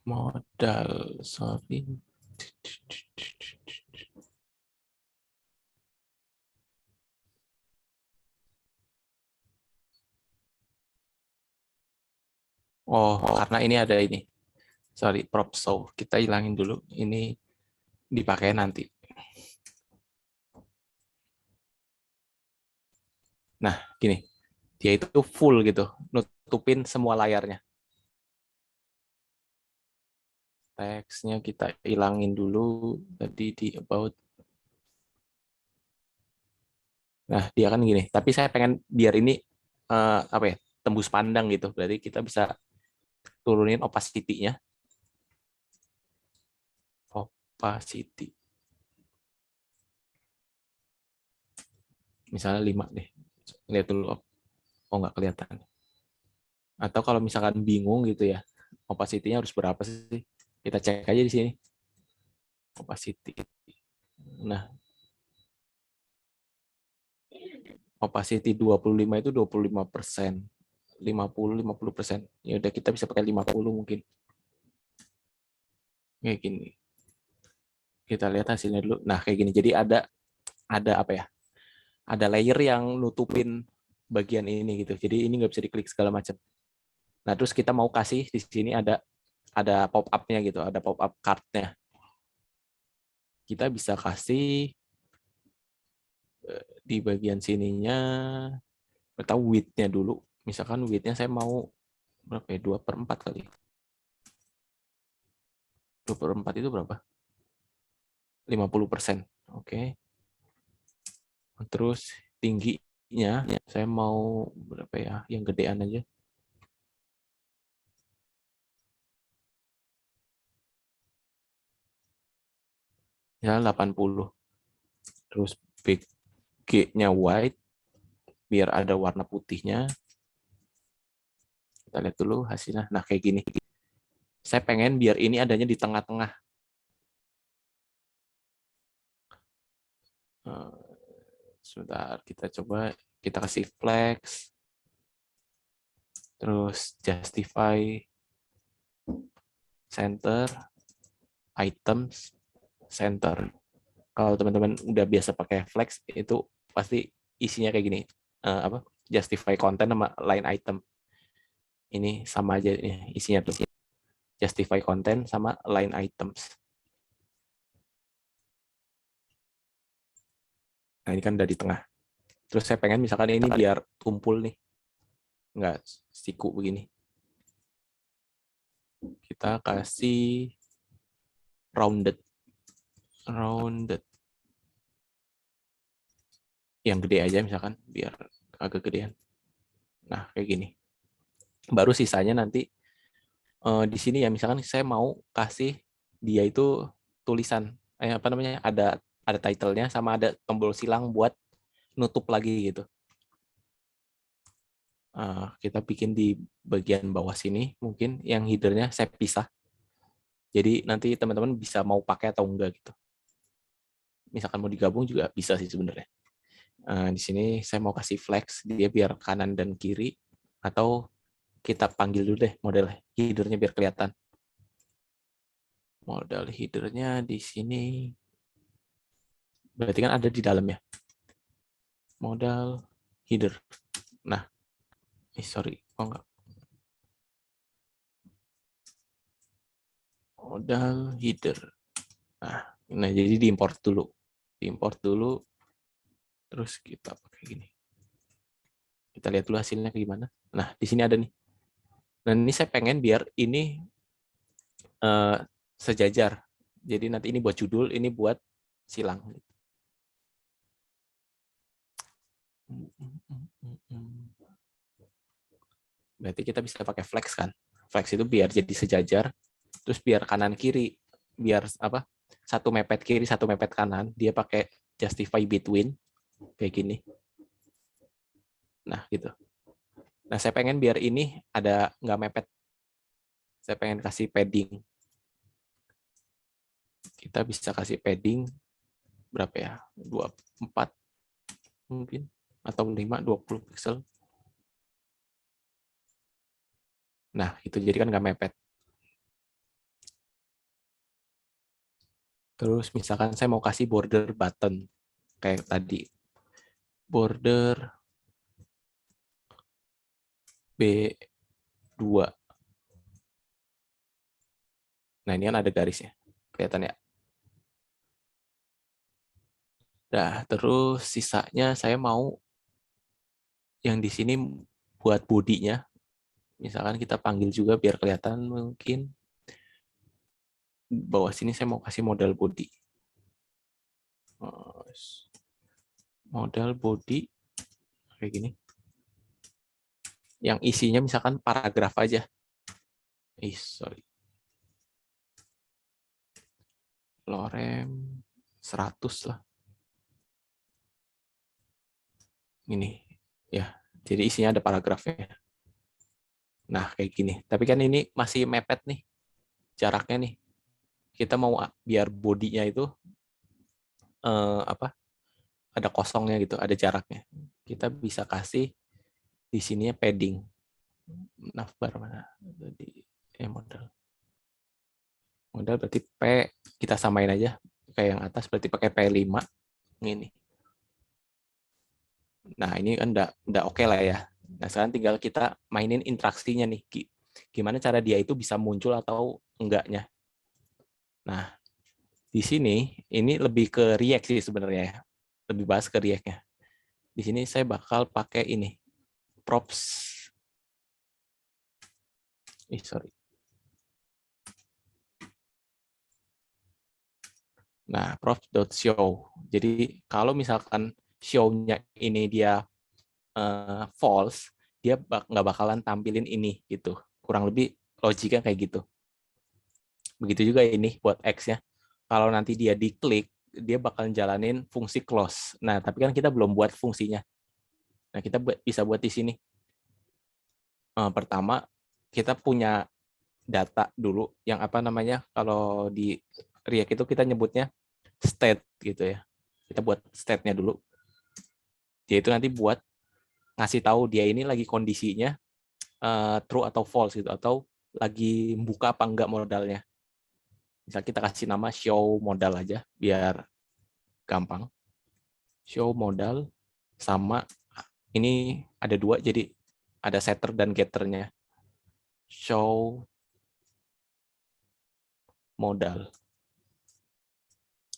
Modal, sorry. Oh, karena ini ada ini. Sorry, prop show. Kita hilangin dulu. Ini dipakai nanti. Nah, gini. Dia itu full gitu. Nutupin semua layarnya. Teksnya kita hilangin dulu. Tadi di about. Nah, dia kan gini. Tapi saya pengen biar ini apa ya, tembus pandang gitu. Berarti kita bisa turunin opacity-nya. Opacity. Misalnya 5 deh. Lihat dulu. Oh, nggak kelihatan. Atau kalau misalkan bingung gitu ya, opacity-nya harus berapa sih? Kita cek aja di sini. Opacity. Nah, opacity 25 itu 25%. 50%. Ya udah kita bisa pakai 50 mungkin. Kayak gini. Kita lihat hasilnya dulu. Nah, kayak gini. Jadi ada apa ya? Ada layer yang nutupin bagian ini gitu. Jadi ini nggak bisa diklik segala macam. Nah, terus kita mau kasih di sini ada pop up-nya gitu, ada pop up card-nya. Kita bisa kasih di bagian sininya atau width-nya dulu. Misalkan width-nya saya mau berapa ya? 2/4 kali. 2/4 itu berapa? 50%. Oke. Terus tingginya saya mau berapa ya? Yang gedean aja. Ya 80. Terus big G-nya white biar ada warna putihnya. Kita lihat dulu hasilnya. Nah, kayak gini. Saya pengen biar ini adanya di tengah-tengah. Sebentar, kita coba, kita kasih flex, terus justify, center, items, center. Kalau teman-teman udah biasa pakai flex, itu pasti isinya kayak gini. Justify content sama line item. Ini sama aja nih, isinya tuh. Justify content sama line items. Nah, ini kan udah di tengah. Terus saya pengen misalkan ini biar tumpul nih. Nggak siku begini. Kita kasih rounded. Yang gede aja misalkan, biar agak gedean. Nah, kayak gini. Baru sisanya nanti di sini ya, misalkan saya mau kasih dia itu tulisan. Apa namanya? Ada title-nya sama ada tombol silang buat nutup lagi gitu. Kita bikin di bagian bawah sini, mungkin yang header-nya saya pisah. Jadi nanti teman-teman bisa mau pakai atau enggak gitu. Misalkan mau digabung juga bisa sih sebenarnya. Di sini saya mau kasih flex, dia biar kanan dan kiri, atau kita panggil dulu deh model header-nya biar kelihatan. Model header-nya di sini. Berarti kan ada di dalam ya. Modal header. Nah, sorry, enggak. Modal header. Nah, jadi diimport dulu. Terus kita pakai gini. Kita lihat dulu hasilnya kayak gimana. Nah, di sini ada nih. Dan ini saya pengen biar ini sejajar. Jadi nanti ini buat judul, ini buat silang. Berarti kita bisa pakai flex kan. Flex itu biar jadi sejajar, terus biar kanan kiri, biar apa? Satu mepet kiri, satu mepet kanan, dia pakai justify between kayak gini. Nah, gitu. Nah, saya pengen biar ini ada nggak mepet. Saya pengen kasih padding. Kita bisa kasih padding berapa ya? 24 mungkin, atau 20 pixel. Nah, itu jadi kan nggak mepet. Terus misalkan saya mau kasih border button kayak tadi. Border B2. Nah, ini kan ada garisnya. Kelihatan ya? Nah, terus sisanya saya mau yang di sini buat bodinya. Misalkan kita panggil juga biar kelihatan, mungkin bawah sini saya mau kasih model body. Model body kayak gini. Yang isinya misalkan paragraf aja. Sorry. Lorem 100 lah. Ini ya. Jadi isinya ada paragrafnya. Nah, kayak gini. Tapi kan ini masih mepet nih jaraknya nih. Kita mau biar bodinya itu ada kosongnya gitu, ada jaraknya. kita bisa kasih di sini padding. Navbar mana? Di modal. Modal berarti P, kita samain aja kayak yang atas, berarti pakai P5 ini. Nah, ini kan udah oke lah ya. Nah, sekarang tinggal kita mainin interaksinya nih. Gimana cara dia itu bisa muncul atau enggaknya. Nah, di sini ini lebih ke React sih sebenarnya ya. Lebih bahas ke React-nya. Di sini saya bakal pakai ini. Props. Sorry. Nah, props.show. Jadi kalau misalkan show-nya ini dia false, dia nggak bakalan tampilin ini gitu. Kurang lebih logiknya kayak gitu. Begitu juga ini buat X-nya. Kalau nanti dia diklik, dia bakalan jalanin fungsi close. Nah, tapi kan kita belum buat fungsinya. Nah, kita bisa buat di sini. Pertama, kita punya data dulu yang apa namanya, kalau di React itu kita nyebutnya state gitu ya. Kita buat state-nya dulu. Dia itu nanti buat ngasih tahu dia ini lagi kondisinya true atau false gitu, atau lagi buka apa enggak modalnya. Misal kita kasih nama show modal aja biar gampang. Show modal sama ini ada dua, jadi ada setter dan getternya. Show modal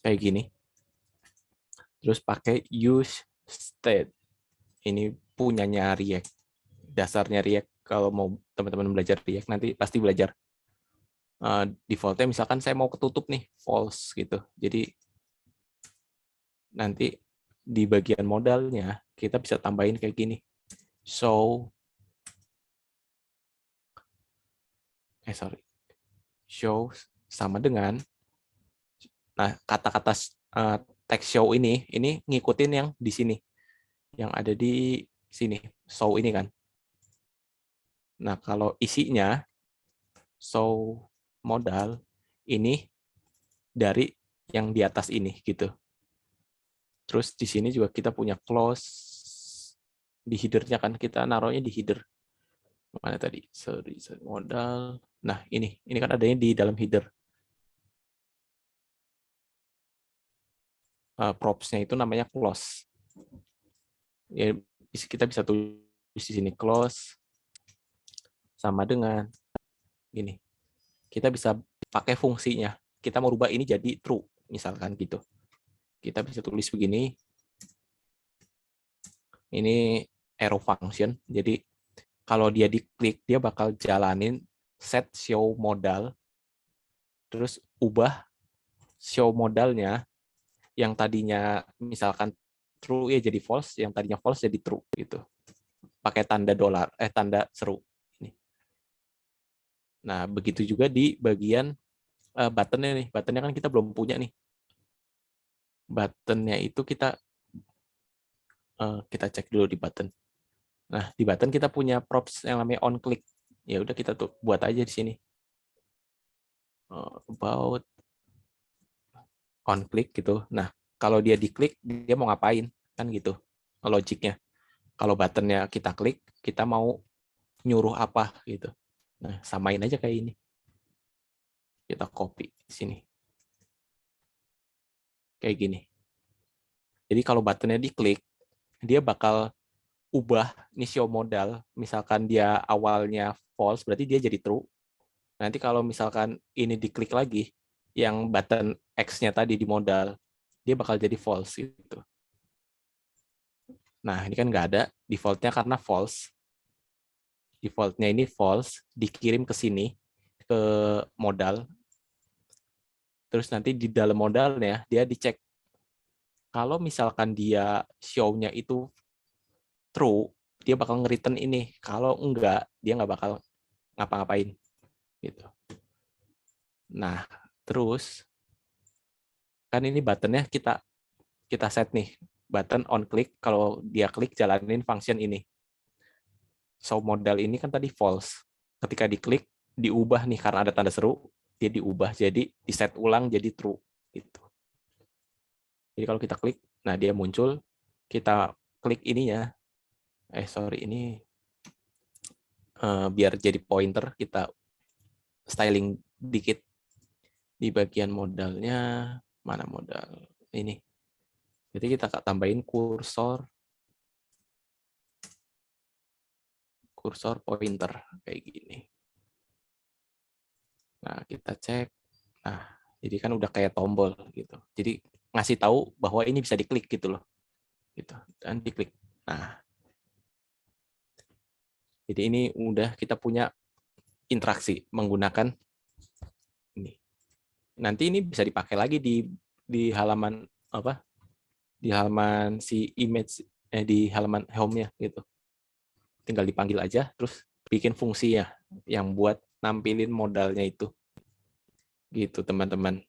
kayak gini. Terus pakai use state. Ini punyanya React. Dasarnya React, kalau mau teman-teman belajar React nanti pasti belajar. Defaultnya misalkan saya mau ketutup nih, false gitu. Jadi nanti di bagian modalnya kita bisa tambahin kayak gini. Show sama dengan, nah kata-kata text show ini ngikutin yang di sini, yang ada di sini, show ini kan. Nah kalau isinya show modal ini dari yang di atas ini gitu. Terus di sini juga kita punya close di header-nya kan, kita naruhnya di header. Mana tadi? Sorry, modal. Nah, ini kan adanya di dalam header. Props-nya itu namanya close. Ya, kita bisa tulis di sini close sama dengan ini. Kita bisa pakai fungsinya. Kita mau rubah ini jadi true, misalkan gitu. Kita bisa tulis begini. Ini arrow function. Jadi kalau dia diklik, dia bakal jalanin set show modal. Terus ubah show modalnya yang tadinya misalkan true ya jadi false, yang tadinya false jadi true gitu. Pakai tanda dolar, tanda seru. Nah, begitu juga di bagian button-nya nih. Button-nya kan kita belum punya nih. Button-nya itu kita cek dulu di button. Nah, di button kita punya props yang namanya on click. Ya udah kita tuh buat aja di sini. About on click gitu. Nah, kalau dia diklik, dia mau ngapain? Kan gitu logiknya. Kalau button-nya kita klik, kita mau nyuruh apa gitu. Nah, samain aja kayak ini. Kita copy di sini. Kayak gini. Jadi kalau buttonnya diklik, dia bakal ubah nih show modal. Misalkan dia awalnya false, berarti dia jadi true. Nanti kalau misalkan ini diklik lagi, yang button X-nya tadi di modal, dia bakal jadi false gitu. Nah, ini kan nggak ada default-nya karena false. Default-nya ini false, dikirim ke sini, ke modal. Terus nanti di dalam modalnya, dia dicek. Kalau misalkan dia show-nya itu true, dia bakal nge-return ini. Kalau enggak, dia nggak bakal ngapa-ngapain. Gitu. Nah, terus kan ini buttonnya kita set nih. Button on click, kalau dia klik jalanin function ini. Show modal ini kan tadi false. Ketika diklik, diubah nih karena ada tanda seru, dia diubah jadi di set ulang jadi true gitu. Jadi kalau kita klik, nah dia muncul, kita klik ininya, sorry, ini biar jadi pointer, kita styling dikit di bagian modalnya. Mana modal ini? Jadi kita tambahin kursor pointer kayak gini. Nah, kita cek. Nah, jadi kan udah kayak tombol gitu. Jadi ngasih tahu bahwa ini bisa diklik gitu loh. Gitu. Dan diklik. Nah, jadi ini udah kita punya interaksi menggunakan ini. Nanti ini bisa dipakai lagi di halaman apa? Di halaman si image di halaman home-nya gitu. Tinggal dipanggil aja terus bikin fungsinya yang buat nampilin modalnya itu. Gitu, teman-teman.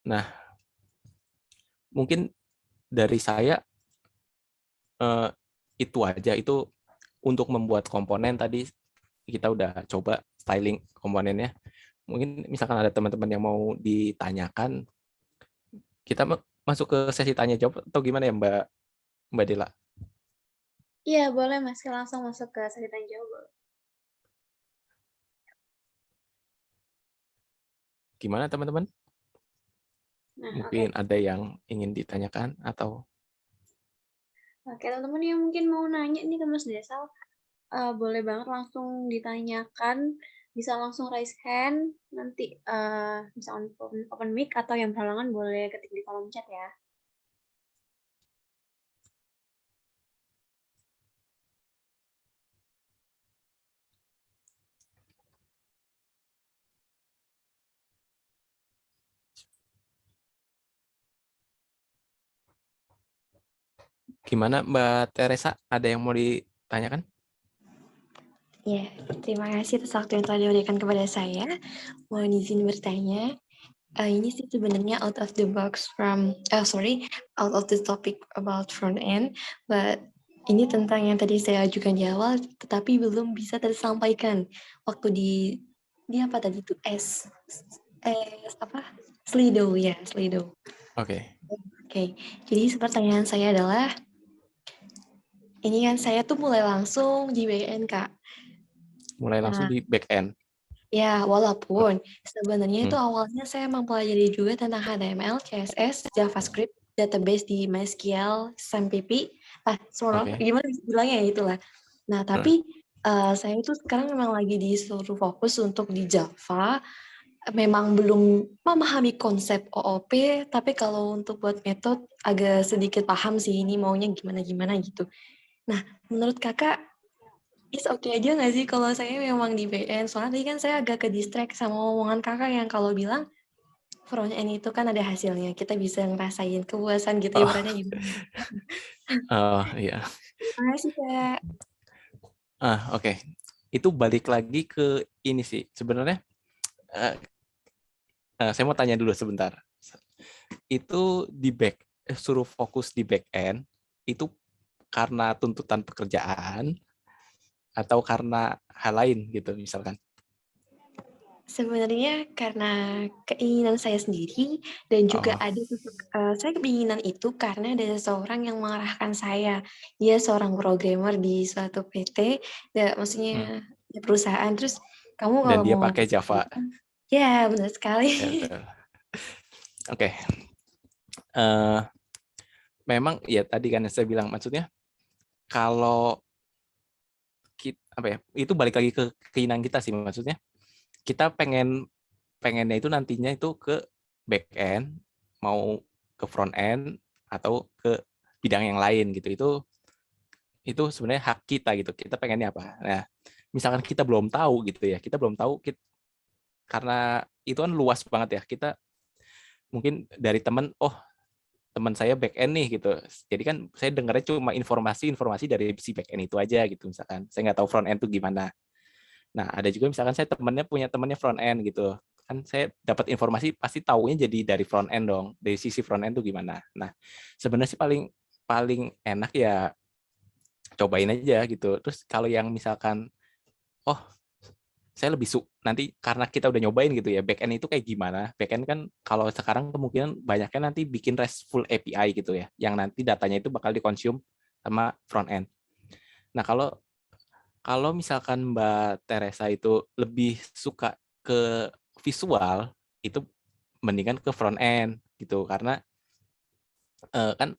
Nah, mungkin dari saya itu aja. Itu untuk membuat komponen tadi kita udah coba styling komponennya. Mungkin misalkan ada teman-teman yang mau ditanyakan, kita masuk ke sesi tanya jawab atau gimana ya Mbak Dela? Iya, boleh Mas. Langsung masuk ke sesi tanya jawab. Gimana teman-teman? Nah, Mungkin ada yang ingin ditanyakan atau Oke, teman-teman yang mungkin mau nanya nih ke Mas Desal, boleh banget langsung ditanyakan, bisa langsung raise hand, nanti bisa open mic, atau yang berhalangan boleh ketik di kolom chat ya. gimana Mbak Teresa? Ada yang mau ditanyakan? Ya, terima kasih atas waktu yang telah diberikan kepada saya. Mohon izin bertanya. Ini sih sebenarnya out of the box out of the topic about front end, but ini tentang yang tadi saya ajukan di awal, tetapi belum bisa tersampaikan waktu di apa tadi itu Slido ya, Slido. Oke. Oke, jadi pertanyaan saya adalah, ini kan saya tuh mulai langsung di backend Kak. Mulai langsung di back end. Ya, walaupun sebenarnya itu awalnya saya mempelajari juga tentang HTML, CSS, JavaScript, database di MySQL, SAMPP, gimana bilangnya ya itulah. Nah, tapi saya itu sekarang memang lagi disuruh fokus untuk di Java, memang belum memahami konsep OOP, tapi kalau untuk buat metode agak sedikit paham sih ini maunya gimana-gimana gitu. Nah, menurut kakak, oke aja nggak sih kalau saya memang di backend? Soalnya tadi kan saya agak ke distract sama omongan kakak yang kalau bilang front end itu kan ada hasilnya. Kita bisa ngerasain kepuasan gitu, ibaratnya gitu. Iya. Terima kasih, Kak. Oke. Itu balik lagi ke ini sih. Sebenarnya saya mau tanya dulu sebentar. Itu suruh fokus di back end itu karena tuntutan pekerjaan atau karena hal lain gitu misalkan? Sebenarnya karena keinginan saya sendiri dan juga ada saya keinginan itu karena ada seseorang yang mengarahkan saya. Dia seorang programmer di suatu PT, maksudnya di perusahaan. Terus kamu Dan kalau dia mau pakai Java. Ya, benar sekali. Oke. Memang ya tadi kan saya bilang, maksudnya kalau itu balik lagi ke keinginan kita sih, maksudnya kita pengennya itu nantinya itu ke back end, mau ke front end atau ke bidang yang lain gitu. Itu sebenarnya hak kita gitu. Kita pengennya apa? Nah, misalkan kita belum tahu gitu ya, karena itu kan luas banget ya. Kita mungkin dari teman saya back end nih gitu. Jadi kan saya dengarnya cuma informasi dari si back end itu aja gitu misalkan. Saya nggak tahu front end itu gimana. Nah, ada juga misalkan saya punya temannya front end gitu. Kan saya dapat informasi pasti taunya jadi dari front end dong. Dari sisi front end itu gimana. Nah, sebenarnya sih paling enak ya cobain aja gitu. Terus kalau yang misalkan saya lebih nanti karena kita udah nyobain gitu ya, backend itu kayak gimana. Backend kan kalau sekarang kemungkinan banyaknya nanti bikin RESTful API gitu ya, yang nanti datanya itu bakal dikonsum sama front end. Nah, kalau misalkan Mbak Teresa itu lebih suka ke visual, itu mendingan ke front end gitu, karena kan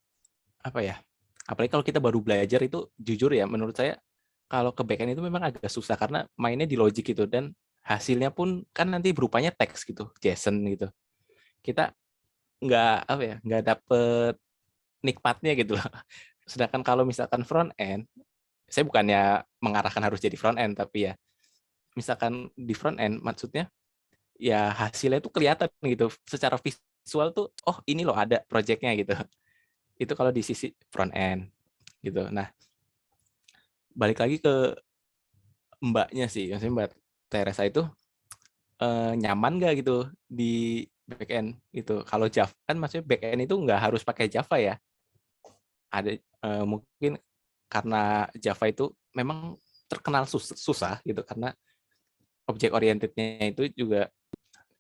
apa ya, apalagi kalau kita baru belajar itu jujur ya, menurut saya kalau ke backend itu memang agak susah karena mainnya di logic gitu, dan hasilnya pun kan nanti berupanya teks gitu, JSON gitu. Kita nggak apa ya, nggak dapet nikmatnya gitu loh. Sedangkan kalau misalkan front end, saya bukannya mengarahkan harus jadi front end, tapi ya misalkan di front end maksudnya ya hasilnya itu kelihatan gitu secara visual tuh, oh ini loh ada projectnya gitu. Itu kalau di sisi front end gitu. Nah, balik lagi ke mbaknya sih, maksudnya Mbak Teresa itu nyaman nggak gitu di backend gitu. Kalau Java kan maksudnya backend itu nggak harus pakai Java ya. Ada mungkin karena Java itu memang terkenal susah gitu, karena objek orientednya itu juga,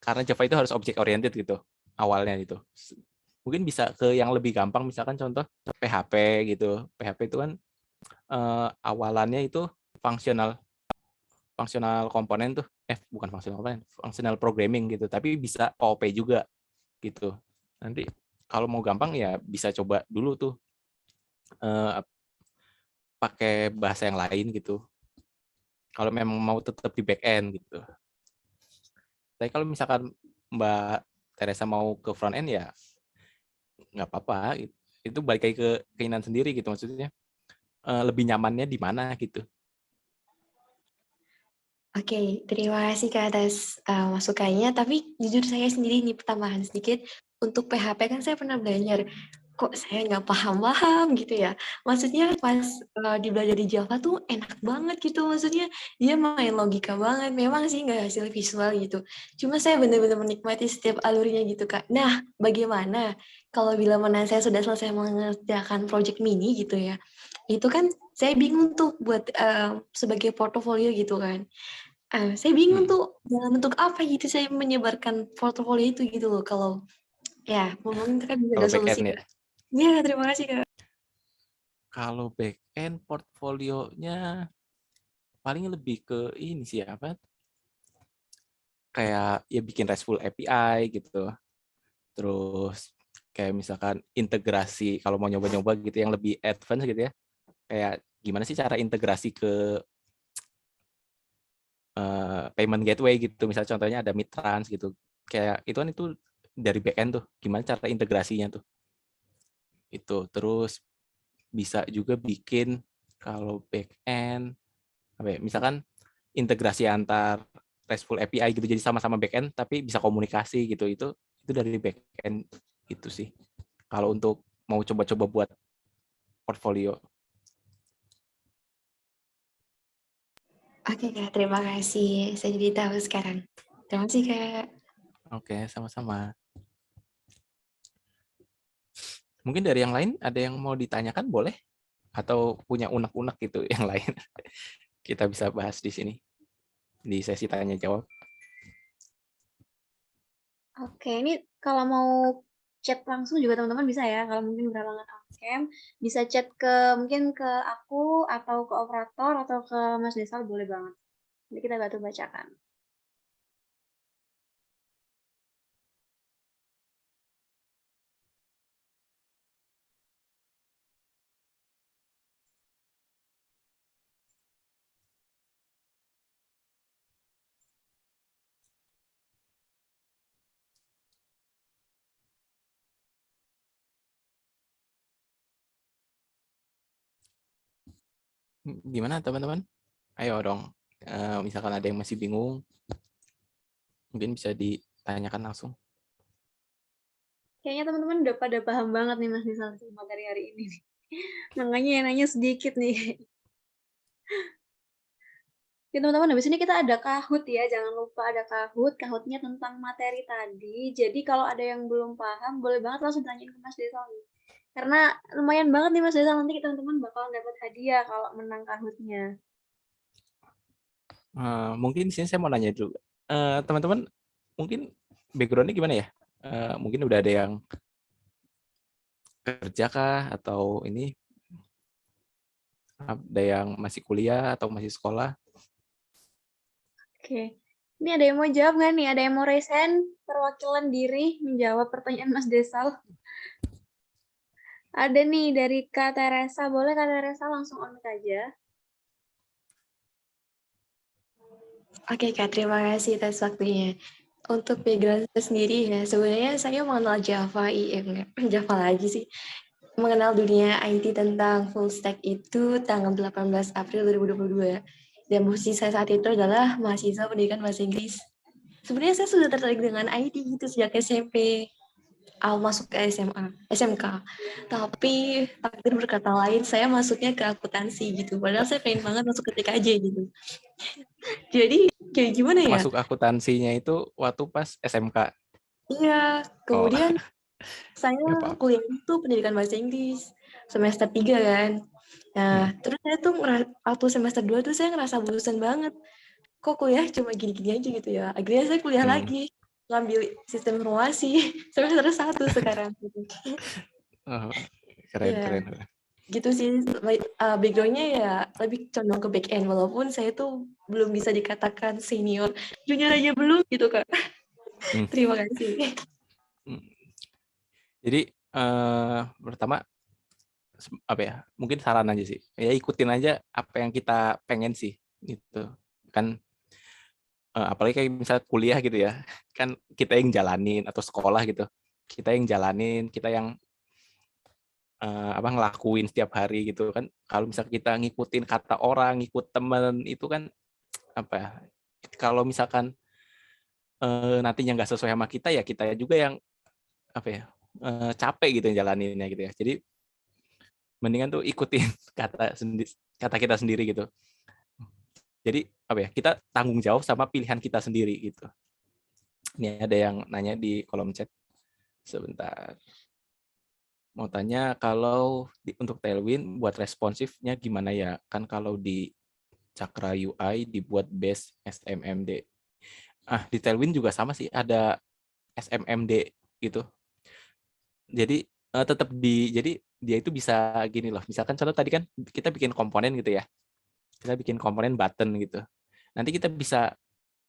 karena Java itu harus objek oriented gitu awalnya gitu. Mungkin bisa ke yang lebih gampang, misalkan contoh PHP gitu. PHP itu kan awalannya itu fungsional komponen tuh, bukan fungsional komponen, fungsional programming gitu, tapi bisa OOP juga gitu. Nanti kalau mau gampang ya bisa coba dulu tuh pakai bahasa yang lain gitu, kalau memang mau tetap di back end gitu. Tapi kalau misalkan Mbak Teresa mau ke front end ya nggak apa-apa, itu balik lagi ke keinginan sendiri gitu, maksudnya lebih nyamannya di mana gitu. Oke, terima kasih Kak atas masukannya. Tapi jujur saya sendiri nih pertambahan sedikit, untuk PHP kan saya pernah belajar, kok saya nggak paham-paham gitu ya. Maksudnya pas di belajar di Java tuh enak banget gitu, maksudnya dia main logika banget. Memang sih nggak hasil visual gitu. Cuma saya benar-benar menikmati setiap alurnya gitu Kak. Nah, bagaimana kalau bila mana saya sudah selesai mengerjakan project mini gitu ya, itu kan saya bingung tuh buat sebagai portofolio gitu kan. Saya bingung tuh dalam bentuk apa gitu saya menyebarkan portofolio itu gitu loh, kalau ya mungkin Kakak bisa Kalau ada back solusi. end ya, Ya, terima kasih Kak. kalau back end portfolionya paling lebih ke ini sih, apa, kayak ya bikin RESTful API gitu. Terus kayak misalkan integrasi, kalau mau nyoba-nyoba gitu yang lebih advance gitu ya, kayak gimana sih cara integrasi ke payment gateway gitu, misalnya contohnya ada Midtrans gitu, kayak itu kan itu dari backend tuh, gimana cara integrasinya tuh itu. Terus bisa juga bikin kalau backend apa ya, misalkan integrasi antar RESTful API gitu, jadi sama-sama backend tapi bisa komunikasi gitu, itu dari backend itu sih kalau untuk mau coba-coba buat portfolio. Oke Kak, terima kasih. Saya jadi tahu sekarang. Terima kasih Kak. Oke, sama-sama. Mungkin dari yang lain ada yang mau ditanyakan, boleh, atau punya unek-unek gitu yang lain, kita bisa bahas di sini di sesi tanya jawab. Oke, ini kalau mau chat langsung juga teman-teman bisa ya. Kalau mungkin berhalangan on-cam, bisa chat ke mungkin ke aku atau ke operator atau ke Mas Desal, boleh banget. Nanti kita bantu bacakan. Gimana teman-teman? Ayo dong, misalkan ada yang masih bingung, mungkin bisa ditanyakan langsung. Kayaknya teman-teman udah pada paham banget nih Mas Desal materi hari ini. Makanya yang nanya sedikit nih. Oke teman-teman, habis ini kita ada Kahoot ya, jangan lupa ada Kahoot. Kahootnya tentang materi tadi. Jadi kalau ada yang belum paham, boleh banget langsung tanyain ke Mas Desal nih. Karena lumayan banget nih Mas Desal, nanti teman-teman bakalan dapat hadiah kalau menang Kahootnya. Mungkin di sini saya mau nanya dulu. Teman-teman, mungkin background-nya gimana ya? Mungkin udah ada yang kerja kah? Atau ini ada yang masih kuliah atau masih sekolah? Oke. Ini ada yang mau jawab nggak nih? Ada yang mau resen perwakilan diri menjawab pertanyaan Mas Desal? Ada nih dari Kak Teresa. Boleh Kak Teresa langsung on mic aja. Oke Kak, terima kasih atas waktunya. Untuk background saya sendiri ya, sebenarnya saya mengenal Java IM, Java lagi sih. Mengenal dunia IT tentang full stack itu tanggal 18 April 2022. Dan posisi saya saat itu adalah mahasiswa pendidikan bahasa Inggris. Sebenarnya saya sudah tertarik dengan IT gitu sejak SMP. Masuk ke SMK. Tapi takdir berkata lain, saya masuknya ke akuntansi gitu. Padahal saya pengen banget masuk ke TKJ gitu. Jadi kayak gimana ya? Masuk akuntansinya itu waktu pas SMK. Iya, Oh, kemudian saya nggak apa-apa. kuliah itu pendidikan bahasa Inggris semester 3 kan. Nah, terus saya tuh waktu semester 2 tuh saya ngerasa bosan banget. Kok kuliah cuma gini-gini aja gitu ya. Akhirnya saya kuliah lagi, ngambil sistem informasi semester 1 sekarang gitu. Oh, keren, Iya, keren. gitu sih. Background-nya ya lebih condong ke back end walaupun saya tuh belum bisa dikatakan senior. Junior aja belum gitu, Kak. Terima kasih. Jadi pertama apa ya? Mungkin saran aja sih. Ya ikutin aja apa yang kita pengen sih gitu. Kan apalagi kayak misalnya kuliah gitu ya. Kan kita yang jalanin atau sekolah gitu. Kita yang jalanin, kita yang ngelakuin setiap hari gitu kan. Kalau misalnya kita ngikutin kata orang, ngikut temen itu kan apa ya? Kalau misalkan nantinya nggak sesuai sama kita ya kita juga yang apa ya? Capek gitu jalaninnya gitu ya. Jadi mendingan tuh ikutin kata kita sendiri gitu. Jadi apa ya? Kita tanggung jawab sama pilihan kita sendiri gitu. Ini ada yang nanya di kolom chat. Sebentar. Mau tanya kalau untuk Tailwind buat responsifnya gimana ya? Kan kalau di Cakra UI dibuat base SMMD. Di Tailwind juga sama sih, ada SMMD gitu. Jadi tetap jadi dia itu bisa gini loh. Misalkan contoh tadi kan kita bikin komponen gitu ya. Kita bikin komponen button gitu. Nanti kita bisa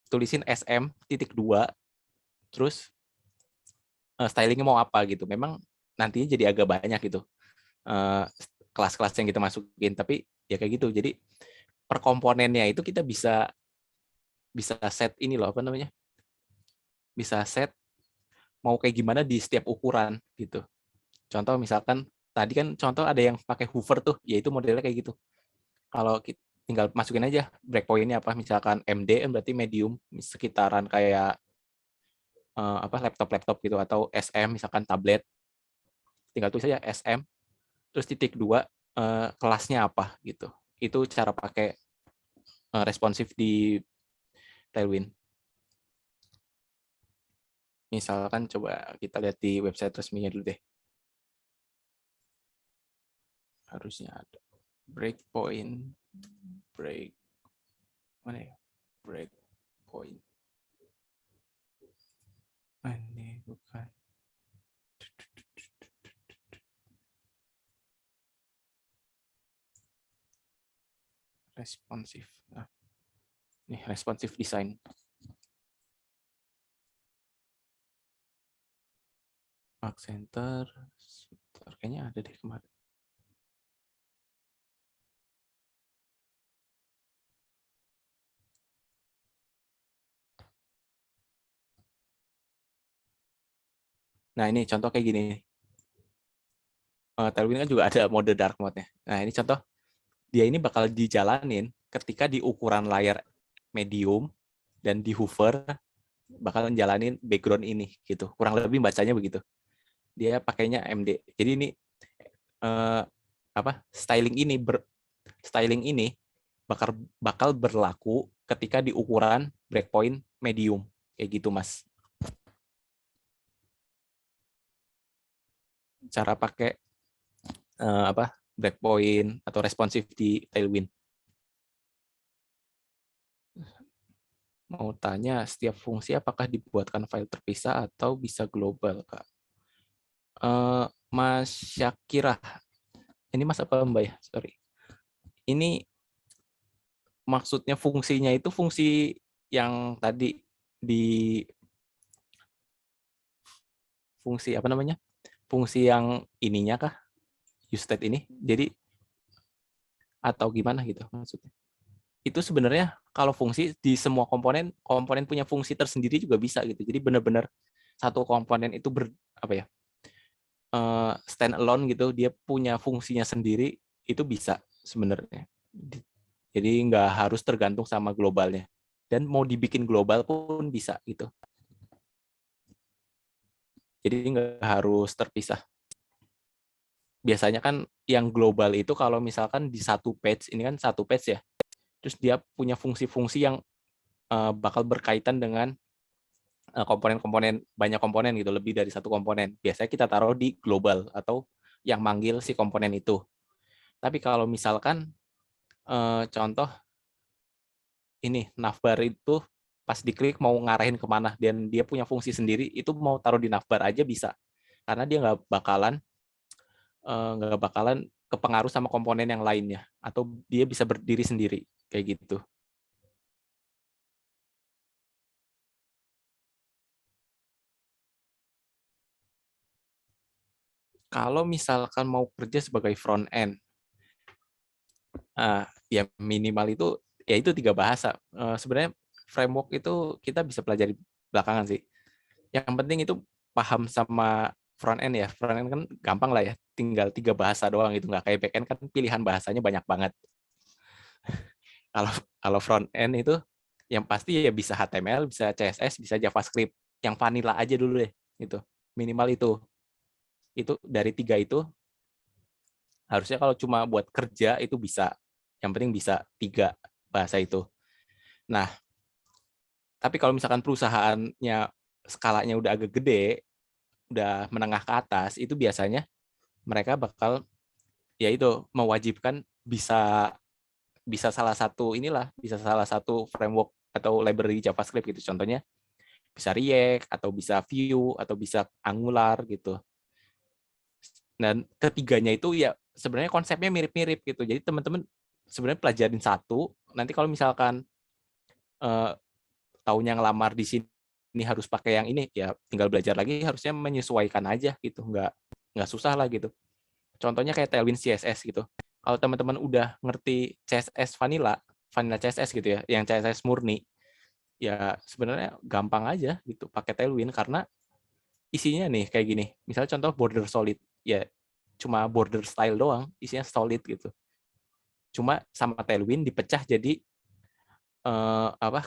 tulisin SM.2 terus stylingnya mau apa gitu. Memang nantinya jadi agak banyak gitu kelas-kelas yang kita masukin, tapi ya kayak gitu. Jadi per komponennya itu kita bisa set ini loh, apa namanya? Bisa set mau kayak gimana di setiap ukuran gitu. Contoh misalkan tadi kan contoh ada yang pakai hover tuh, yaitu modelnya kayak gitu. Kalau kita tinggal masukin aja breakpoint-nya apa, misalkan MD berarti medium, sekitaran kayak laptop gitu, atau SM misalkan tablet, tinggal tulis aja SM terus titik 2 kelasnya apa gitu. Itu cara pakai responsif di Tailwind. Misalkan coba kita lihat di website resminya dulu deh. Harusnya ada breakpoint, mana ya? Breakpoint. Ini bukan. Responsif. Nah, ini responsif design. Mark Center, kayaknya ada deh kemarin. Nah ini contoh kayak gini. Tailwind kan juga ada mode dark mode-nya. Nah ini contoh, dia ini bakal dijalanin ketika di ukuran layar medium dan di hover bakal menjalanin background ini gitu. Kurang lebih bacanya begitu. Dia pakainya MD. Jadi ini styling ini bakal berlaku ketika di ukuran breakpoint medium kayak gitu Mas. Cara pakai breakpoint atau responsif di Tailwind. Mau tanya, setiap fungsi apakah dibuatkan file terpisah atau bisa global, Kak? Mas Syakira, ini Mas apa Mbak ya? Sorry. Ini maksudnya fungsinya itu fungsi yang tadi di fungsi apa namanya? Fungsi yang ininya kah? Usestate ini. Jadi atau gimana gitu maksudnya? Itu sebenarnya kalau fungsi di semua komponen punya fungsi tersendiri juga bisa gitu. Jadi benar-benar satu komponen itu apa ya? Stand alone gitu, dia punya fungsinya sendiri, itu bisa sebenarnya. Jadi nggak harus tergantung sama globalnya. Dan mau dibikin global pun bisa gitu. Jadi nggak harus terpisah. Biasanya kan yang global itu kalau misalkan di satu page, ini kan satu page ya, terus dia punya fungsi-fungsi yang bakal berkaitan dengan komponen-komponen, banyak komponen gitu, lebih dari satu komponen. Biasanya kita taruh di global atau yang manggil si komponen itu. Tapi kalau misalkan contoh ini navbar itu pas diklik mau ngarahin kemana dan dia punya fungsi sendiri, itu mau taruh di navbar aja bisa, karena dia nggak bakalan kepengaruh sama komponen yang lainnya, atau dia bisa berdiri sendiri kayak gitu. Kalau misalkan mau kerja sebagai front end, ya minimal itu ya itu 3 bahasa. Sebenarnya framework itu kita bisa pelajari belakangan sih. Yang penting itu paham sama front end ya. Front end kan gampang lah ya, tinggal 3 bahasa doang gitu, nggak kayak back end kan pilihan bahasanya banyak banget. Kalau kalau front end itu yang pasti ya bisa HTML, bisa CSS, bisa JavaScript. Yang vanilla aja dulu deh itu. Minimal itu. Itu dari 3 itu harusnya kalau cuma buat kerja itu bisa. Yang penting bisa 3 bahasa itu. Nah, tapi kalau misalkan perusahaannya skalanya udah agak gede, udah menengah ke atas, itu biasanya mereka bakal ya itu mewajibkan bisa bisa salah satu framework atau library JavaScript gitu. Contohnya bisa React atau bisa Vue atau bisa Angular gitu. Dan ketiganya itu ya sebenarnya konsepnya mirip-mirip gitu. Jadi teman-teman sebenarnya pelajarin satu, nanti kalau misalkan eh, tahunnya ngelamar di sini harus pakai yang ini, ya tinggal belajar lagi, harusnya menyesuaikan aja gitu, nggak susah lah gitu. Contohnya kayak Tailwind CSS gitu. Kalau teman-teman udah ngerti CSS vanilla CSS gitu ya, yang CSS murni, ya sebenarnya gampang aja gitu pakai Tailwind, karena isinya nih kayak gini. Misalnya contoh border solid, ya cuma border style doang, isinya solid gitu. Cuma sama Tailwind dipecah jadi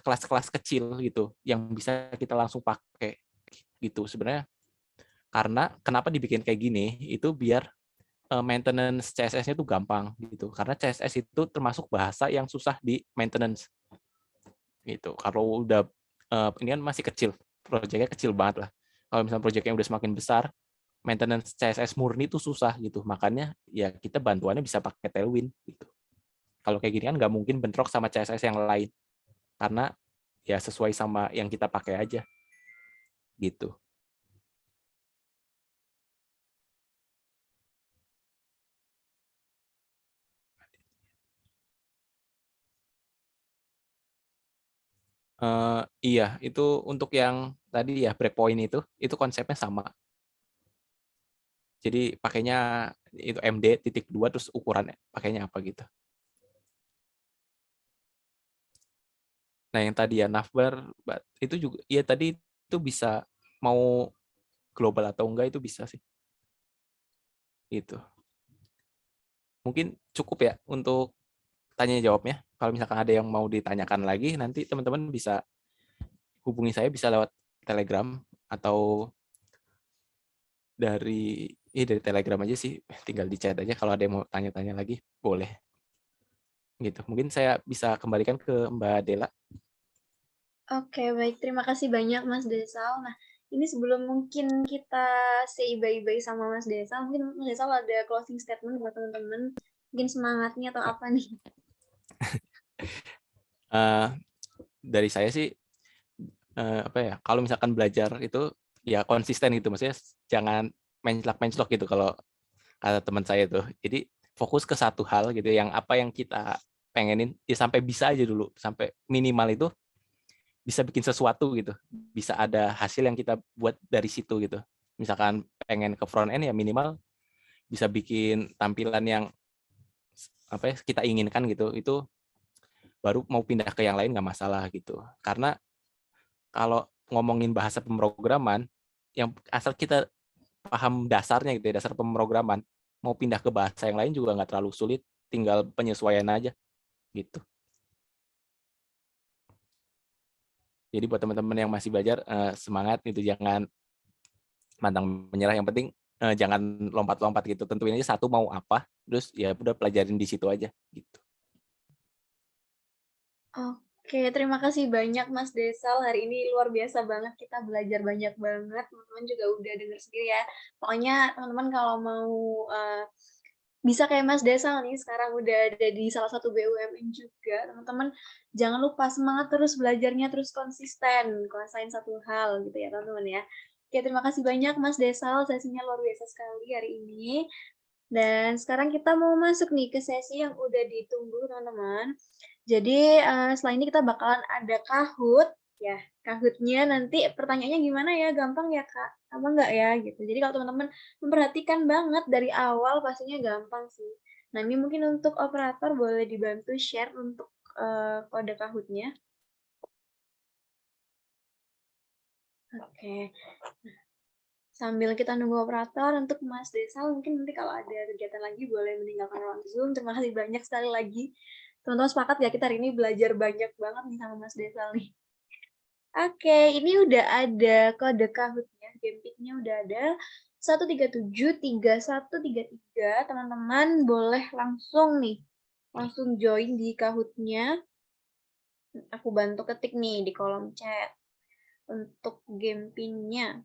kelas-kelas kecil gitu yang bisa kita langsung pakai gitu sebenarnya. Karena kenapa dibikin kayak gini itu biar maintenance CSS-nya tuh gampang gitu, karena CSS itu termasuk bahasa yang susah di maintenance gitu. Kalau udah ini kan masih kecil, proyeknya kecil banget lah. Kalau misalnya proyeknya udah semakin besar, maintenance CSS murni itu susah gitu. Makanya ya kita bantuannya bisa pakai Tailwind gitu. Kalau kayak gini kan nggak mungkin bentrok sama CSS yang lain, karena ya sesuai sama yang kita pakai aja gitu. Iya, itu untuk yang tadi ya breakpoint itu konsepnya sama. Jadi pakainya itu MD.2 terus ukurannya pakainya apa gitu. Nah, yang tadi ya navbar itu juga ya tadi itu bisa mau global atau enggak itu bisa sih. Itu. Mungkin cukup ya untuk tanya jawabnya. Kalau misalkan ada yang mau ditanyakan lagi, nanti teman-teman bisa hubungi saya, bisa lewat Telegram atau dari Telegram aja sih, tinggal di chat aja kalau ada yang mau tanya-tanya lagi, boleh. Gitu. Mungkin saya bisa kembalikan ke Mbak Dela. Oke, baik. Terima kasih banyak Mas Desal. Nah, ini sebelum mungkin kita say bye-bye sama Mas Desal, mungkin Mas Desal ada closing statement buat teman-teman. Mungkin semangatnya atau apa nih? Uh, dari saya sih apa ya? Kalau misalkan belajar itu ya konsisten gitu, maksudnya jangan menclok-menclok gitu kalau kata teman saya tuh. Jadi fokus ke satu hal gitu, yang apa yang kita pengenin ya sampai bisa aja dulu, sampai minimal itu bisa bikin sesuatu gitu, bisa ada hasil yang kita buat dari situ gitu. Misalkan pengen ke front end ya minimal bisa bikin tampilan yang apa ya, kita inginkan gitu, itu baru mau pindah ke yang lain nggak masalah gitu. Karena kalau ngomongin bahasa pemrograman, yang asal kita paham dasarnya gitu ya, dasar pemrograman, mau pindah ke bahasa yang lain juga nggak terlalu sulit, tinggal penyesuaian aja gitu. Jadi buat teman-teman yang masih belajar, semangat gitu, jangan pantang menyerah. Yang penting jangan lompat-lompat gitu, tentuin aja satu mau apa, terus ya udah pelajarin di situ aja gitu. Oke, terima kasih banyak Mas Desal. Hari ini luar biasa banget, kita belajar banyak banget. Teman-teman juga udah dengar sendiri ya. Pokoknya teman-teman kalau mau bisa kayak Mas Desal nih, sekarang udah ada di salah satu BUMN juga. Teman-teman jangan lupa semangat terus belajarnya, terus konsisten, kuasain satu hal gitu ya teman-teman ya. Oke, terima kasih banyak Mas Desal, sesinya luar biasa sekali hari ini. Dan sekarang kita mau masuk nih ke sesi yang udah ditunggu teman-teman. Jadi setelah ini kita bakalan ada Kahoot ya. Kahoot-nya nanti pertanyaannya gimana ya? Gampang ya Kak? Apa enggak ya gitu. Jadi kalau teman-teman memperhatikan banget dari awal pastinya gampang sih. Nah, ini mungkin untuk operator boleh dibantu share untuk kode Kahoot-nya. Oke. Sambil kita nunggu operator untuk Mas Desal, mungkin nanti kalau ada kegiatan lagi boleh meninggalkan ruang Zoom. Terima kasih banyak sekali lagi. Teman-teman sepakat ya, kita hari ini belajar banyak banget nih sama Mas Desal nih. Oke, ini udah ada kode Kahoot-nya, Gamepit-nya udah ada. 1373133. Teman-teman boleh langsung nih, langsung join di Kahoot-nya. Aku bantu ketik nih di kolom chat untuk Gamepit-nya.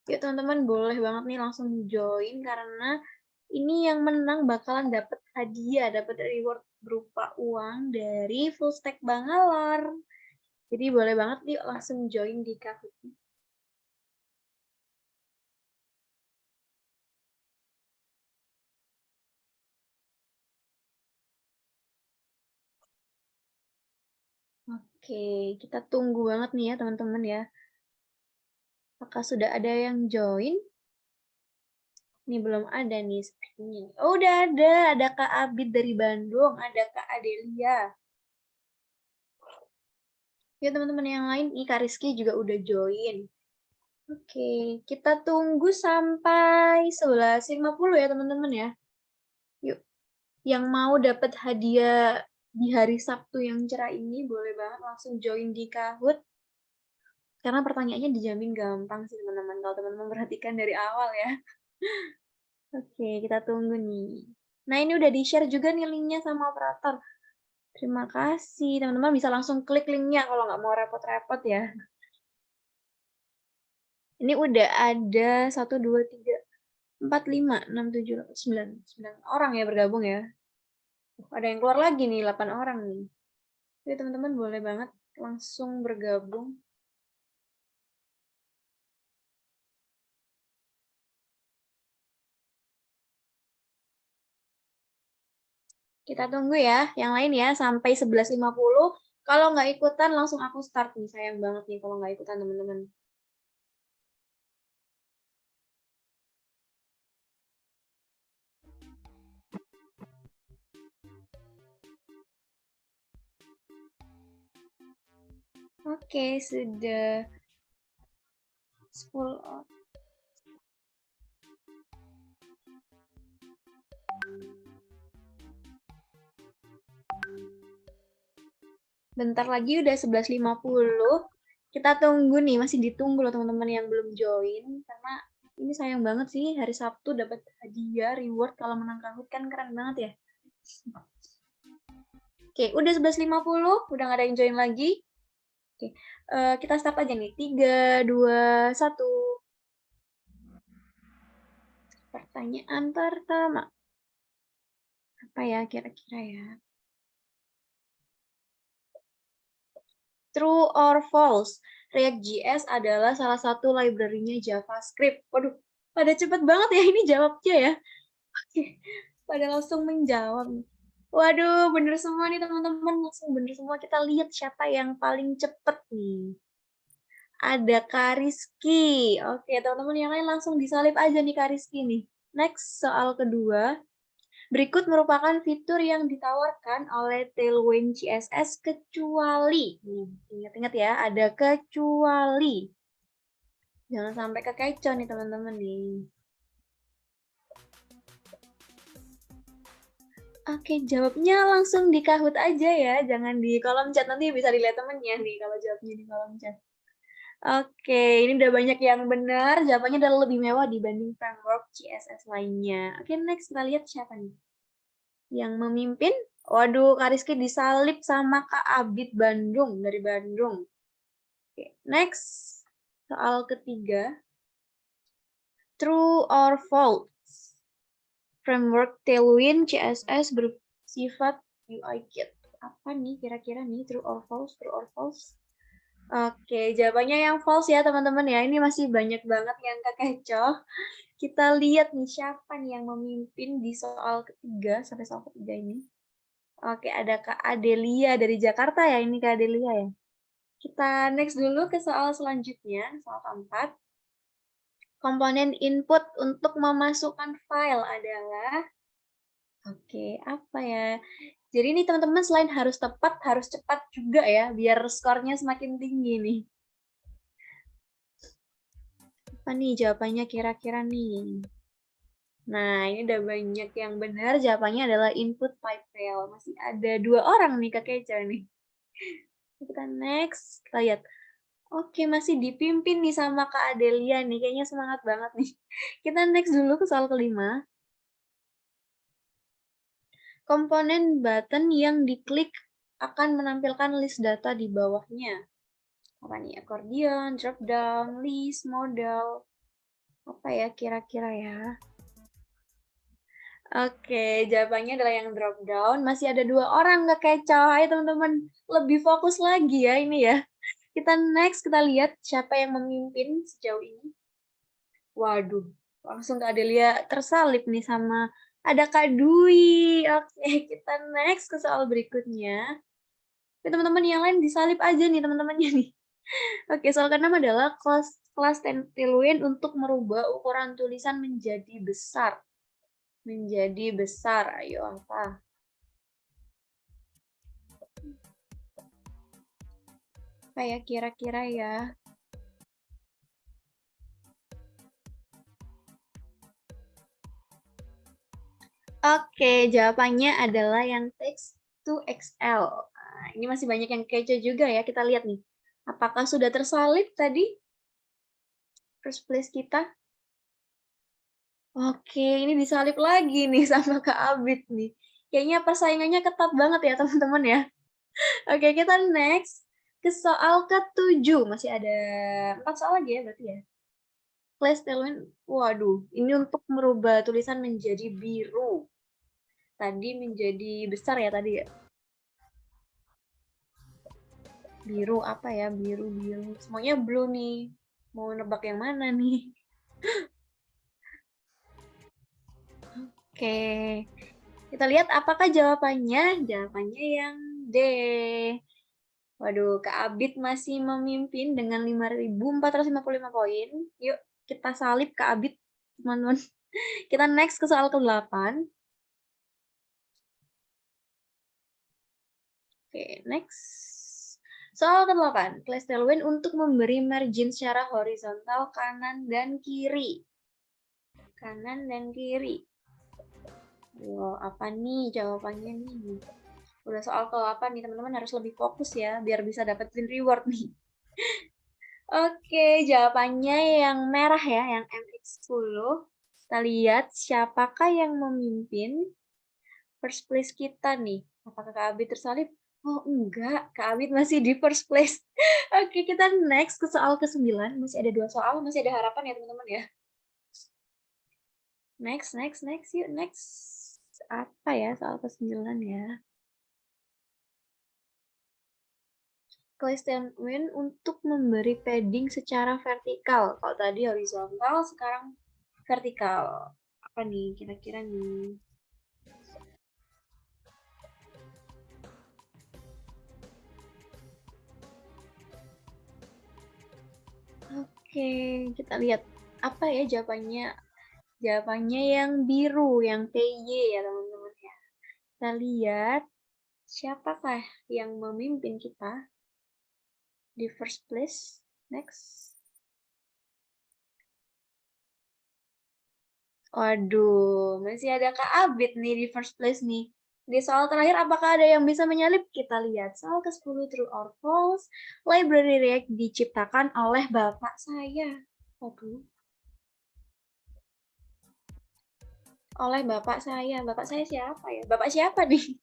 Ya teman-teman boleh banget nih langsung join karena ini yang menang bakalan dapat hadiah, dapat reward berupa uang dari Full Stack Bangalore. Jadi boleh banget nih langsung join di Kahoot. Oke, kita tunggu banget nih ya teman-teman ya. Apakah sudah ada yang join? Ini belum ada nih sepertinya. Oh, udah ada Kak Abid dari Bandung, ada Kak Adelia. Ya teman-teman yang lain, nih Kak Rizky juga udah join. Oke, kita tunggu sampai 11.50 ya teman-teman ya. Yuk, yang mau dapat hadiah di hari Sabtu yang cerah ini boleh banget langsung join di Kahoot. Karena pertanyaannya dijamin gampang sih teman-teman, kalau teman-teman perhatikan dari awal ya. Oke, kita tunggu nih. Nah, ini udah di-share juga nih linknya sama operator. Terima kasih, teman-teman bisa langsung klik linknya kalau nggak mau repot-repot ya. Ini udah ada 1, 2, 3, 4, 5, 6, 7, 8, 9 orang ya bergabung ya. Ada yang keluar lagi nih, 8 orang nih. Jadi teman-teman boleh banget langsung bergabung. Kita tunggu ya, yang lain ya, sampai 11.50. Kalau nggak ikutan, langsung aku start nih. Sayang banget nih kalau nggak ikutan teman-teman. Oke, sudah 10 orang. Bentar lagi udah 11.50. Kita tunggu nih, masih ditunggu loh teman-teman yang belum join. Karena ini sayang banget sih, hari Sabtu dapat hadiah, reward kalau menang Kahoot kan keren banget ya. Oke, udah 11.50, udah nggak ada yang join lagi. Oke, kita start aja nih. 3, 2, 1. Pertanyaan pertama. Apa ya kira-kira ya? True or false? React.js adalah salah satu library-nya JavaScript. Waduh, pada cepet banget ya ini jawabnya ya. Oke, pada langsung menjawab. Waduh, bener semua nih teman-teman, langsung bener semua. Kita lihat siapa yang paling cepet nih. Ada Kak Rizky. Oke, teman-teman yang lain langsung disalip aja nih Kak Rizky nih. Next, soal kedua. Berikut merupakan fitur yang ditawarkan oleh Tailwind CSS kecuali. Ingat-ingat ya, ada kecuali. Jangan sampai kekecoh nih teman-teman nih. Oke, jawabnya langsung di Kahoot aja ya. Jangan di kolom chat, nanti bisa dilihat temennya nih kalau jawabnya di kolom chat. Oke, ini udah banyak yang benar. Jawabannya adalah lebih mewah dibanding framework CSS lainnya. Oke, next kita lihat siapa nih yang memimpin. Waduh, Kak Rizky disalip sama Kak Abid Bandung dari Bandung. Oke, next soal ketiga. True or false? Framework Tailwind CSS bersifat UI kit. Apa nih kira-kira nih? True or false? True or false? Oke, jawabannya yang false ya teman-teman ya. Ini masih banyak banget yang kekecoh. Kita lihat nih siapa nih yang memimpin di soal ketiga sampai soal ketiga ini. Oke, ada Kak Adelia dari Jakarta ya. Ini Kak Adelia ya. Kita next dulu ke soal selanjutnya, soal keempat. Komponen input untuk memasukkan file adalah, oke, apa ya? Jadi ini teman-teman selain harus tepat, harus cepat juga ya, biar skornya semakin tinggi nih. Apa nih jawabannya kira-kira nih? Nah, ini udah banyak yang benar. Jawabannya adalah input pipe fail. Masih ada 2 orang nih Kak Keca nih. Kita next, kita lihat. Oke, masih dipimpin nih sama Kak Adelia nih. Kayaknya semangat banget nih. Kita next dulu ke soal kelima. Komponen button yang diklik akan menampilkan list data di bawahnya. Apa nih? Accordion, drop down, list, modal. Apa ya kira-kira ya? Oke, jawabannya adalah yang drop down. Masih ada 2 orang nggak kecoh. Ayo teman-teman, lebih fokus lagi ya ini ya. Kita next, kita lihat siapa yang memimpin sejauh ini. Waduh, langsung Kak Adelia tersalip nih sama ada Kak Dwi. Oke, kita next ke soal berikutnya. Teman-teman yang lain disalip aja nih teman-temannya nih. Oke, soal ke-6 adalah kelas Tailwind untuk merubah ukuran tulisan menjadi besar. Menjadi besar, ayo apa? Apa ya kira-kira ya? Oke, jawabannya adalah yang text to XL. Nah, ini masih banyak yang kecoh juga ya. Kita lihat nih. Apakah sudah tersalip tadi? First place kita. Oke, ini disalip lagi nih sama Kak Abid nih. Kayaknya persaingannya ketat banget ya teman-teman ya. Oke, kita next ke soal ke-7. Masih ada 4 soal lagi ya berarti ya. Class Tailwind, waduh, ini untuk merubah tulisan menjadi biru. Tadi menjadi besar ya tadi ya. Biru apa ya? Biru. Semuanya blue nih. Mau nebak yang mana nih? Oke. Kita lihat apakah jawabannya? Jawabannya yang D. Waduh, Kak Abid masih memimpin dengan 5.455 poin. Yuk, kita salib Kak Abid, teman-teman. Kita next ke soal ke-8. Oke, next. Soal ke-8. Class Tailwind untuk memberi margin secara horizontal kanan dan kiri. Kanan dan kiri. Yo, apa nih jawabannya nih? Udah soal ke-8 nih, teman-teman harus lebih fokus ya, biar bisa dapetin reward nih. Oke, jawabannya yang merah ya, yang MX10. Kita lihat siapakah yang memimpin first place kita nih. Apakah Kak Abid tersalip? Oh enggak, Kak Abid masih di first place. Oke, kita next ke soal ke-9. Masih ada 2 soal, masih ada harapan ya teman-teman ya. Next, yuk next. Apa ya soal ke-9 ya? place statement untuk memberi padding secara vertikal. Kalau tadi horizontal, sekarang vertikal. Apa nih kira-kira nih? Oke, kita lihat apa ya jawabannya. Jawabannya yang biru, yang PY ya teman-teman ya. Kita lihat siapakah yang memimpin kita di first place. Next. Waduh, masih ada Kak Abid nih di first place nih. Di soal terakhir, apakah ada yang bisa menyalip? Kita lihat. Soal ke-10, true or false. Library React diciptakan oleh bapak saya. Waduh. Oleh bapak saya. Bapak saya siapa ya? Bapak siapa nih?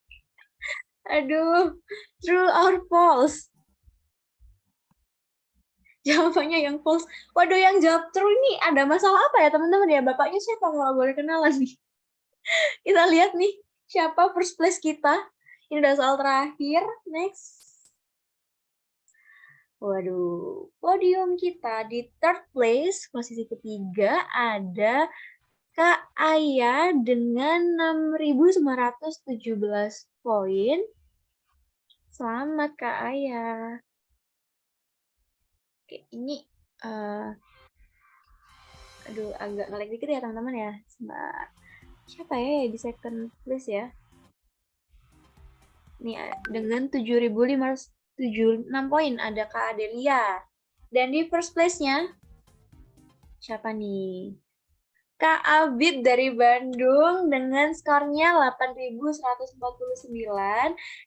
Aduh. True or false? Jawabannya yang false. Waduh, yang jawab true ini ada masalah apa ya teman-teman ya? Bapaknya siapa? Kalau boleh kenalan nih. Kita lihat nih, siapa first place kita. Ini udah soal terakhir. Next. Waduh, podium kita di third place, posisi ketiga ada Kak Aya dengan 6.917 poin. Selamat Kak Aya. Oke, ini aduh agak ngelag dikit ya teman-teman ya. Sebentar. Siapa ya di second place ya? Nih dengan 7.576 poin ada Kak Adelia. Dan di first place-nya siapa nih? Kak Abid dari Bandung dengan skornya 8.149.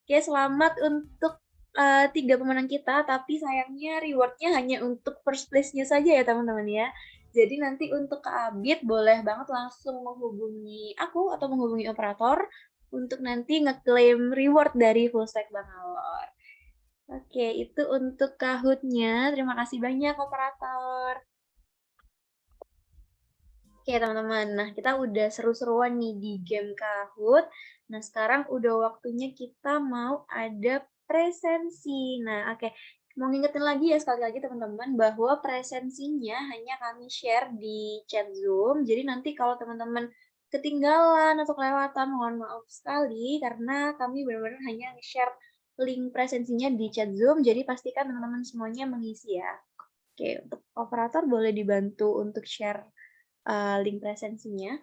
Oke, selamat untuk 3 pemenang kita, tapi sayangnya reward-nya hanya untuk first place-nya saja ya teman-teman ya. Jadi nanti untuk Kak Abid boleh banget langsung menghubungi aku atau menghubungi operator untuk nanti ngeklaim reward dari Fullstack Bangalore. Oke, itu untuk Kahoot-nya. Terima kasih banyak operator. Oke teman-teman, nah kita udah seru-seruan nih di game Kahoot. Nah sekarang udah waktunya kita mau ada presensi. Nah oke, mau ngingetin lagi ya sekali lagi teman-teman bahwa presensinya hanya kami share di chat Zoom. Jadi nanti kalau teman-teman ketinggalan atau kelewatan, mohon maaf sekali karena kami benar-benar hanya share link presensinya di chat Zoom. Jadi pastikan teman-teman semuanya mengisi ya. Oke, untuk operator boleh dibantu untuk share link presensinya.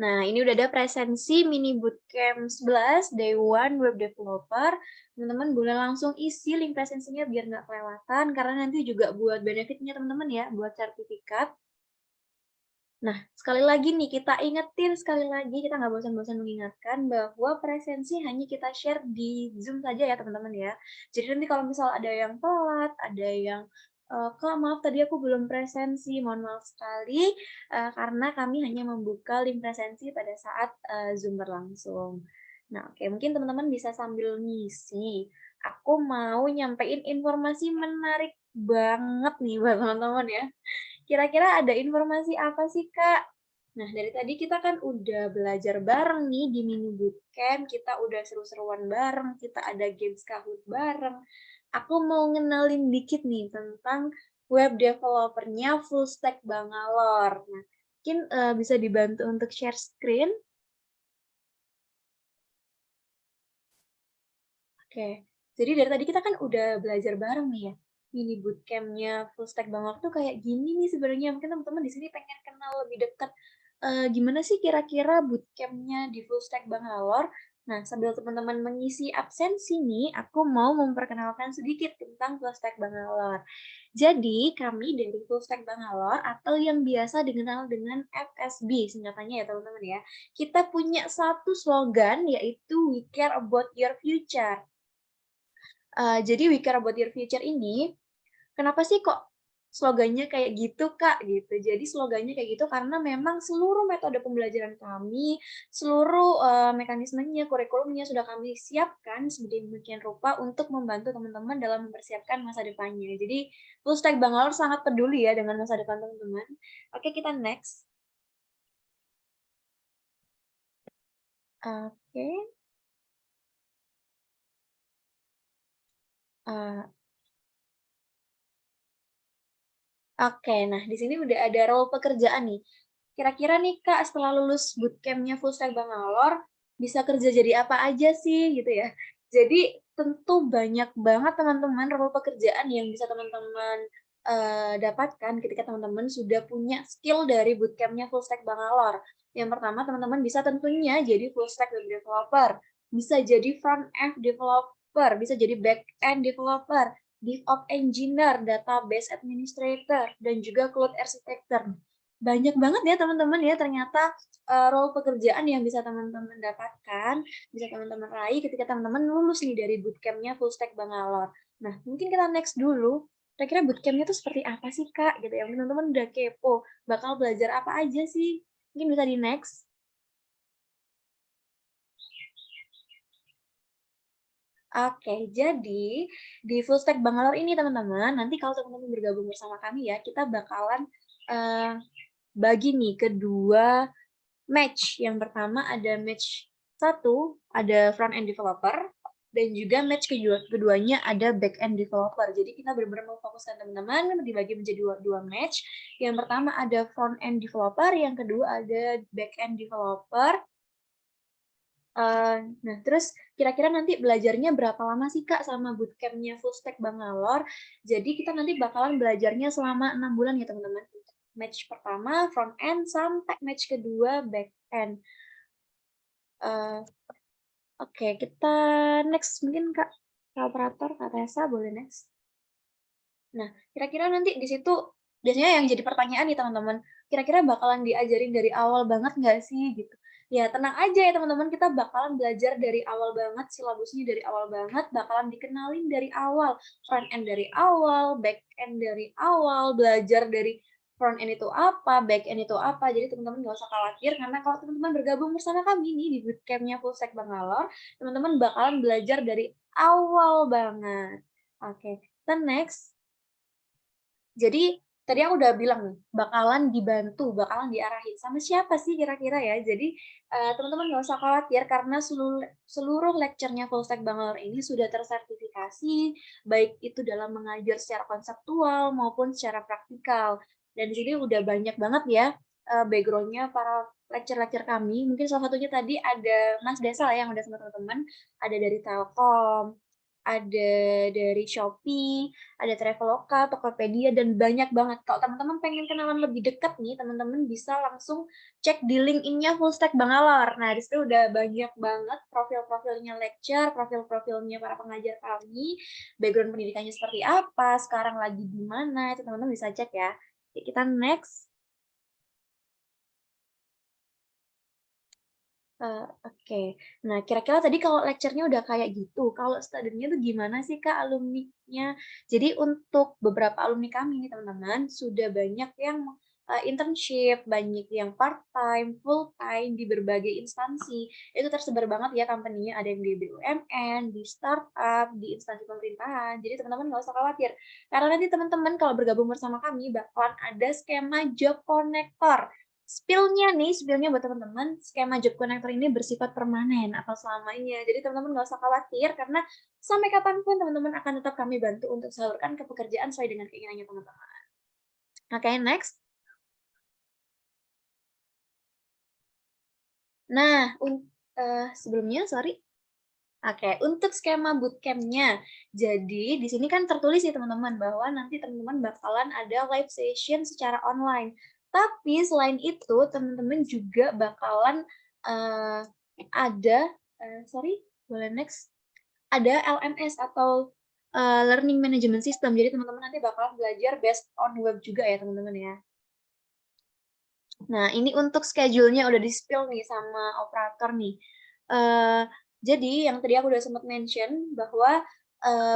Nah, ini udah ada presensi mini bootcamp 11 day 1 web developer. Teman-teman boleh langsung isi link presensinya biar nggak kelewatan, karena nanti juga buat benefitnya teman-teman ya, buat sertifikat. Nah, sekali lagi nih, kita ingetin sekali lagi, kita nggak bosan-bosan mengingatkan bahwa presensi hanya kita share di Zoom saja ya teman-teman ya. Jadi nanti kalau misal ada yang telat, ada yang Kak, maaf tadi aku belum presensi, mohon maaf sekali, karena kami hanya membuka link presensi pada saat Zoom berlangsung. Nah, oke, mungkin teman-teman bisa sambil ngisi. Aku mau nyampein informasi menarik banget nih buat teman-teman ya. Kira-kira ada informasi apa sih, Kak? Nah, dari tadi kita kan udah belajar bareng nih di mini bootcamp, kita udah seru-seruan bareng, kita ada games Kahoot bareng. Aku mau ngenalin dikit nih tentang web developer-nya Fullstack Bangalore. Nah, mungkin bisa dibantu untuk share screen. Oke, jadi dari tadi kita kan udah belajar bareng nih ya. Mini bootcamp-nya Fullstack Bangalore tuh kayak gini nih sebenarnya. Mungkin teman-teman di sini pengen kenal lebih dekat gimana sih kira-kira bootcamp-nya di Fullstack Bangalore. Nah, sambil teman-teman mengisi absensi nih, aku mau memperkenalkan sedikit tentang Fullstack Bangalore. Jadi, kami dari Fullstack Bangalore atau yang biasa dikenal dengan FSB, singkatannya ya teman-teman ya. Kita punya satu slogan yaitu We Care About Your Future. Jadi We Care About Your Future ini, kenapa sih kok slogannya kayak gitu, Kak? Gitu. Jadi slogannya kayak gitu karena memang seluruh metode pembelajaran kami, seluruh mekanismenya, kurikulumnya sudah kami siapkan sedemikian rupa untuk membantu teman-teman dalam mempersiapkan masa depannya. Jadi Fullstack Bangalore sangat peduli ya dengan masa depan teman-teman. Oke, kita next. Oke. Oke, nah di sini udah ada role pekerjaan nih. Kira-kira nih Kak, setelah lulus bootcamp-nya Full Stack Bangalore, bisa kerja jadi apa aja sih gitu ya. Jadi tentu banyak banget teman-teman role pekerjaan yang bisa teman-teman dapatkan ketika teman-teman sudah punya skill dari bootcamp-nya Full Stack Bangalore. Yang pertama teman-teman bisa tentunya jadi full stack web developer, bisa jadi front end developer, bisa jadi back end developer, DevOps Engineer, Database Administrator, dan juga Cloud Architector. Banyak banget ya teman-teman ya ternyata role pekerjaan yang bisa teman-teman dapatkan, bisa teman-teman raih ketika teman-teman lulus nih dari bootcamp-nya Full Stack Bangalore. Nah, mungkin kita next dulu. Kira-kira bootcamp-nya tuh seperti apa sih, Kak? Gitu ya. Teman-teman udah kepo, bakal belajar apa aja sih? Mungkin bisa di next. Oke, jadi di Full Stack Bangalore ini teman-teman, nanti kalau teman-teman bergabung bersama kami ya, kita bakalan bagi nih kedua match. Yang pertama ada match 1, ada front end developer, dan juga match keduanya ada back end developer. Jadi kita benar-benar memfokuskan teman-teman dibagi menjadi dua match. Yang pertama ada front end developer, yang kedua ada back end developer. Nah, terus kira-kira nanti belajarnya berapa lama sih Kak sama bootcamp-nya Full Stack Bangalore? Jadi kita nanti bakalan belajarnya selama 6 bulan ya teman-teman. Match pertama front end sampai match kedua back end. Oke, kita next mungkin Kak operator, Kak Tessa boleh next. Nah, kira-kira nanti di situ biasanya yang jadi pertanyaan nih teman-teman, kira-kira bakalan diajarin dari awal banget nggak sih gitu? Ya tenang aja ya teman-teman, kita bakalan belajar dari awal banget, silabusnya dari awal banget, bakalan dikenalin dari awal, front end dari awal, back end dari awal, belajar dari front end itu apa, back end itu apa. Jadi teman-teman nggak usah khawatir, karena kalau teman-teman bergabung bersama kami nih di bootcamp-nya Full Stack Bangalore, teman-teman bakalan belajar dari awal banget. Oke, kita next. Jadi tadi aku udah bilang nih, bakalan dibantu, bakalan diarahin sama siapa sih kira-kira ya. Jadi teman-teman nggak usah khawatir karena seluruh lecture-nya Full Stack Bangalore ini sudah tersertifikasi, baik itu dalam mengajar secara konseptual maupun secara praktikal. Dan di sini udah banyak banget ya background-nya para lecture-lecture kami. Mungkin salah satunya tadi ada Mas Desa yang udah sama teman-teman, ada dari Telkom, ada dari Shopee, ada Traveloka, Tokopedia, dan banyak banget. Kalau teman-teman pengen kenalan lebih dekat nih, teman-teman bisa langsung cek di LinkedIn-nya Full Stack Bangalore. Nah, di situ udah banyak banget profil-profilnya lecture, profil-profilnya para pengajar kami, background pendidikannya seperti apa, sekarang lagi di mana, itu teman-teman bisa cek ya. Oke, kita next. Oke. Nah, kira-kira tadi kalau lecture-nya udah kayak gitu, kalau student-nya tuh gimana sih, Kak, alumni-nya? Jadi untuk beberapa alumni kami nih, teman-teman, sudah banyak yang internship, banyak yang part-time, full-time di berbagai instansi. Itu tersebar banget ya company-nya, ada yang di BUMN, di startup, di instansi pemerintahan. Jadi teman-teman nggak usah khawatir. Karena nanti teman-teman kalau bergabung bersama kami, bakalan ada skema job connector. Spill-nya buat teman-teman, skema job connector ini bersifat permanen atau selamanya. Jadi teman-teman nggak usah khawatir karena sampai kapanpun teman-teman akan tetap kami bantu untuk salurkan ke pekerjaan sesuai dengan keinginannya teman-teman. Oke, next. Nah, sebelumnya, sorry. Oke, untuk skema bootcamp-nya. Jadi, di sini kan tertulis ya teman-teman, bahwa nanti teman-teman bakalan ada live session secara online. Tapi selain itu, teman-teman juga bakalan ada, sorry, boleh next. Ada LMS atau Learning Management System. Jadi teman-teman nanti bakalan belajar based on web juga ya teman-teman ya. Nah, ini untuk schedule-nya udah di-spill nih sama operator nih. Jadi yang tadi aku udah sempat mention bahwa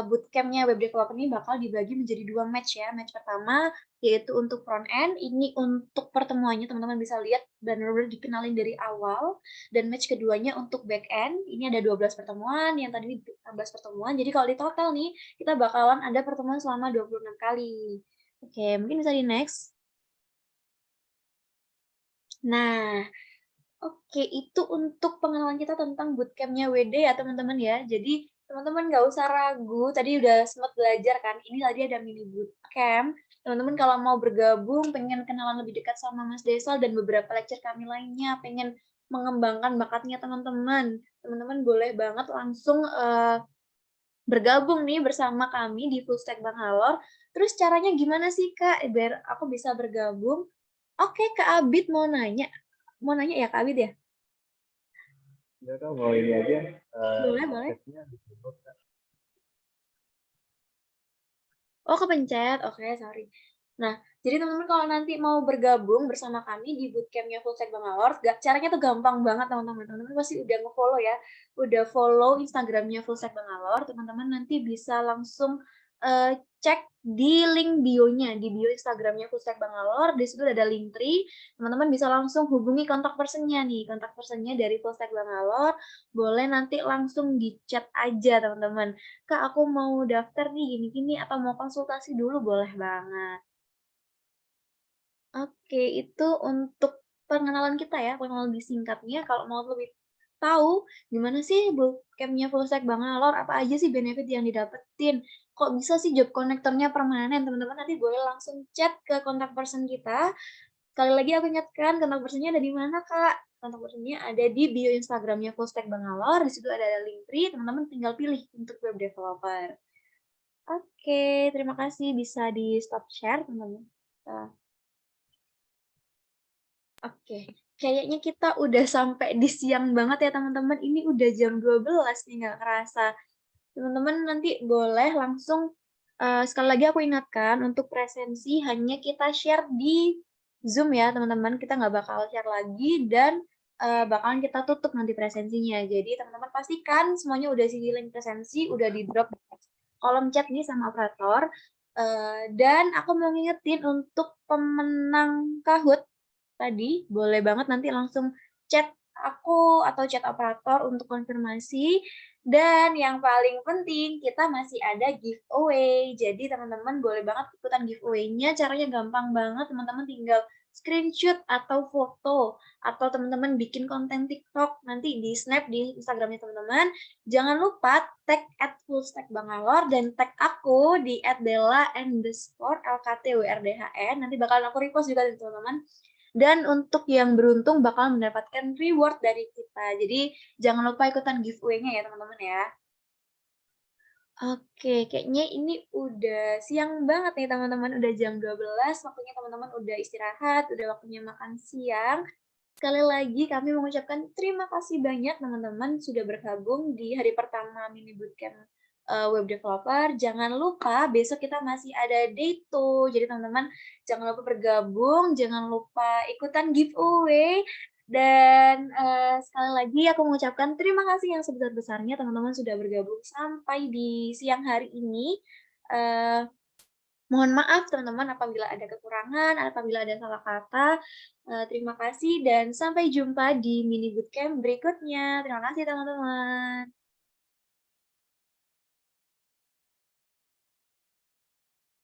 bootcamp-nya web developer ini bakal dibagi menjadi 2 match ya. Match pertama yaitu untuk front end, ini untuk pertemuannya teman-teman bisa lihat benar-benar dikenalin dari awal. Dan match keduanya untuk back end, ini ada 12 pertemuan, yang tadi 16 pertemuan. Jadi kalau di total nih, kita bakalan ada pertemuan selama 26 kali. Oke, mungkin bisa di next. Nah, Oke, itu untuk pengenalan kita tentang bootcamp-nya WD ya teman-teman ya. Jadi teman-teman nggak usah ragu, tadi udah sempat belajar kan, ini tadi ada mini bootcamp. Teman-teman kalau mau bergabung, pengen kenalan lebih dekat sama Mas Desal dan beberapa lecture kami lainnya, pengen mengembangkan bakatnya teman-teman, teman-teman boleh banget langsung bergabung nih bersama kami di Full Stack Bangalore. Terus caranya gimana sih Kak, biar aku bisa bergabung? Oke, Kak Abid mau nanya ya Kak Abid ya? Udah Kak, mau ini aja, Boleh, boleh. chatnya ditutup Kak. Oh, kepencet. Oke, sorry. Nah, jadi teman-teman kalau nanti mau bergabung bersama kami di bootcamp-nya Full Stack Bangalore, caranya tuh gampang banget teman-teman. Teman-teman pasti udah nge-follow ya. Udah follow Instagram-nya Full Stack Bangalore, teman-teman nanti bisa langsung cek di link bio-nya, di bio Instagram-nya Full Stack Bangalore, di situ ada Linktree. Teman-teman bisa langsung hubungi kontak person-nya nih, kontak person-nya dari Full Stack Bangalore. Boleh nanti langsung di-chat aja teman-teman. Kak, aku mau daftar nih gini-gini atau mau konsultasi dulu boleh banget. Oke, itu untuk pengenalan kita ya, pengenalan lebih singkatnya. Kalau mau lebih tahu gimana sih bootcamp-nya Full Stack Bangalore, apa aja sih benefit yang didapetin, kok bisa sih job connector-nya permanen, teman-teman nanti boleh langsung chat ke kontak person kita. Sekali lagi aku ingatkan kontak person-nya ada di mana, Kak? Kontak person-nya ada di bio Instagram-nya Full Stack Bangalore, di situ ada Linktree, teman-teman tinggal pilih untuk web developer. Oke, terima kasih bisa di stop share, teman-teman. Oke, kayaknya kita udah sampai di siang banget ya teman-teman. Ini udah jam 12 nih, nggak kerasa. Teman-teman nanti boleh langsung, sekali lagi aku ingatkan untuk presensi hanya kita share di Zoom ya teman-teman. Kita nggak bakal share lagi dan bakalan kita tutup nanti presensinya. Jadi teman-teman pastikan semuanya udah isi link presensi, udah di drop kolom chat nih sama operator. Dan aku mau ngingetin untuk pemenang Kahoot tadi, boleh banget nanti langsung chat aku atau chat operator untuk konfirmasi. Dan yang paling penting, kita masih ada giveaway. Jadi teman-teman boleh banget ikutan giveaway-nya. Caranya gampang banget, teman-teman tinggal screenshot atau foto. Atau teman-teman bikin konten TikTok, nanti di snap di Instagramnya teman-teman. Jangan lupa tag @fullstackbangalore dan tag aku di @della_LKTWRDHN. Nanti bakalan aku repost juga teman-teman. Dan untuk yang beruntung bakal mendapatkan reward dari kita. Jadi jangan lupa ikutan giveaway-nya ya teman-teman ya. Oke, kayaknya ini udah siang banget nih teman-teman. Udah jam 12, waktunya teman-teman udah istirahat, udah waktunya makan siang. Sekali lagi kami mengucapkan terima kasih banyak teman-teman sudah bergabung di hari pertama mini bootcamp web developer. Jangan lupa besok kita masih ada day 2. Jadi teman-teman jangan lupa bergabung, jangan lupa ikutan giveaway. Dan sekali lagi aku mengucapkan terima kasih yang sebesar-besarnya teman-teman sudah bergabung sampai di siang hari ini. Mohon maaf teman-teman apabila ada kekurangan, apabila ada salah kata. Terima kasih dan sampai jumpa di mini bootcamp berikutnya. Terima kasih teman-teman.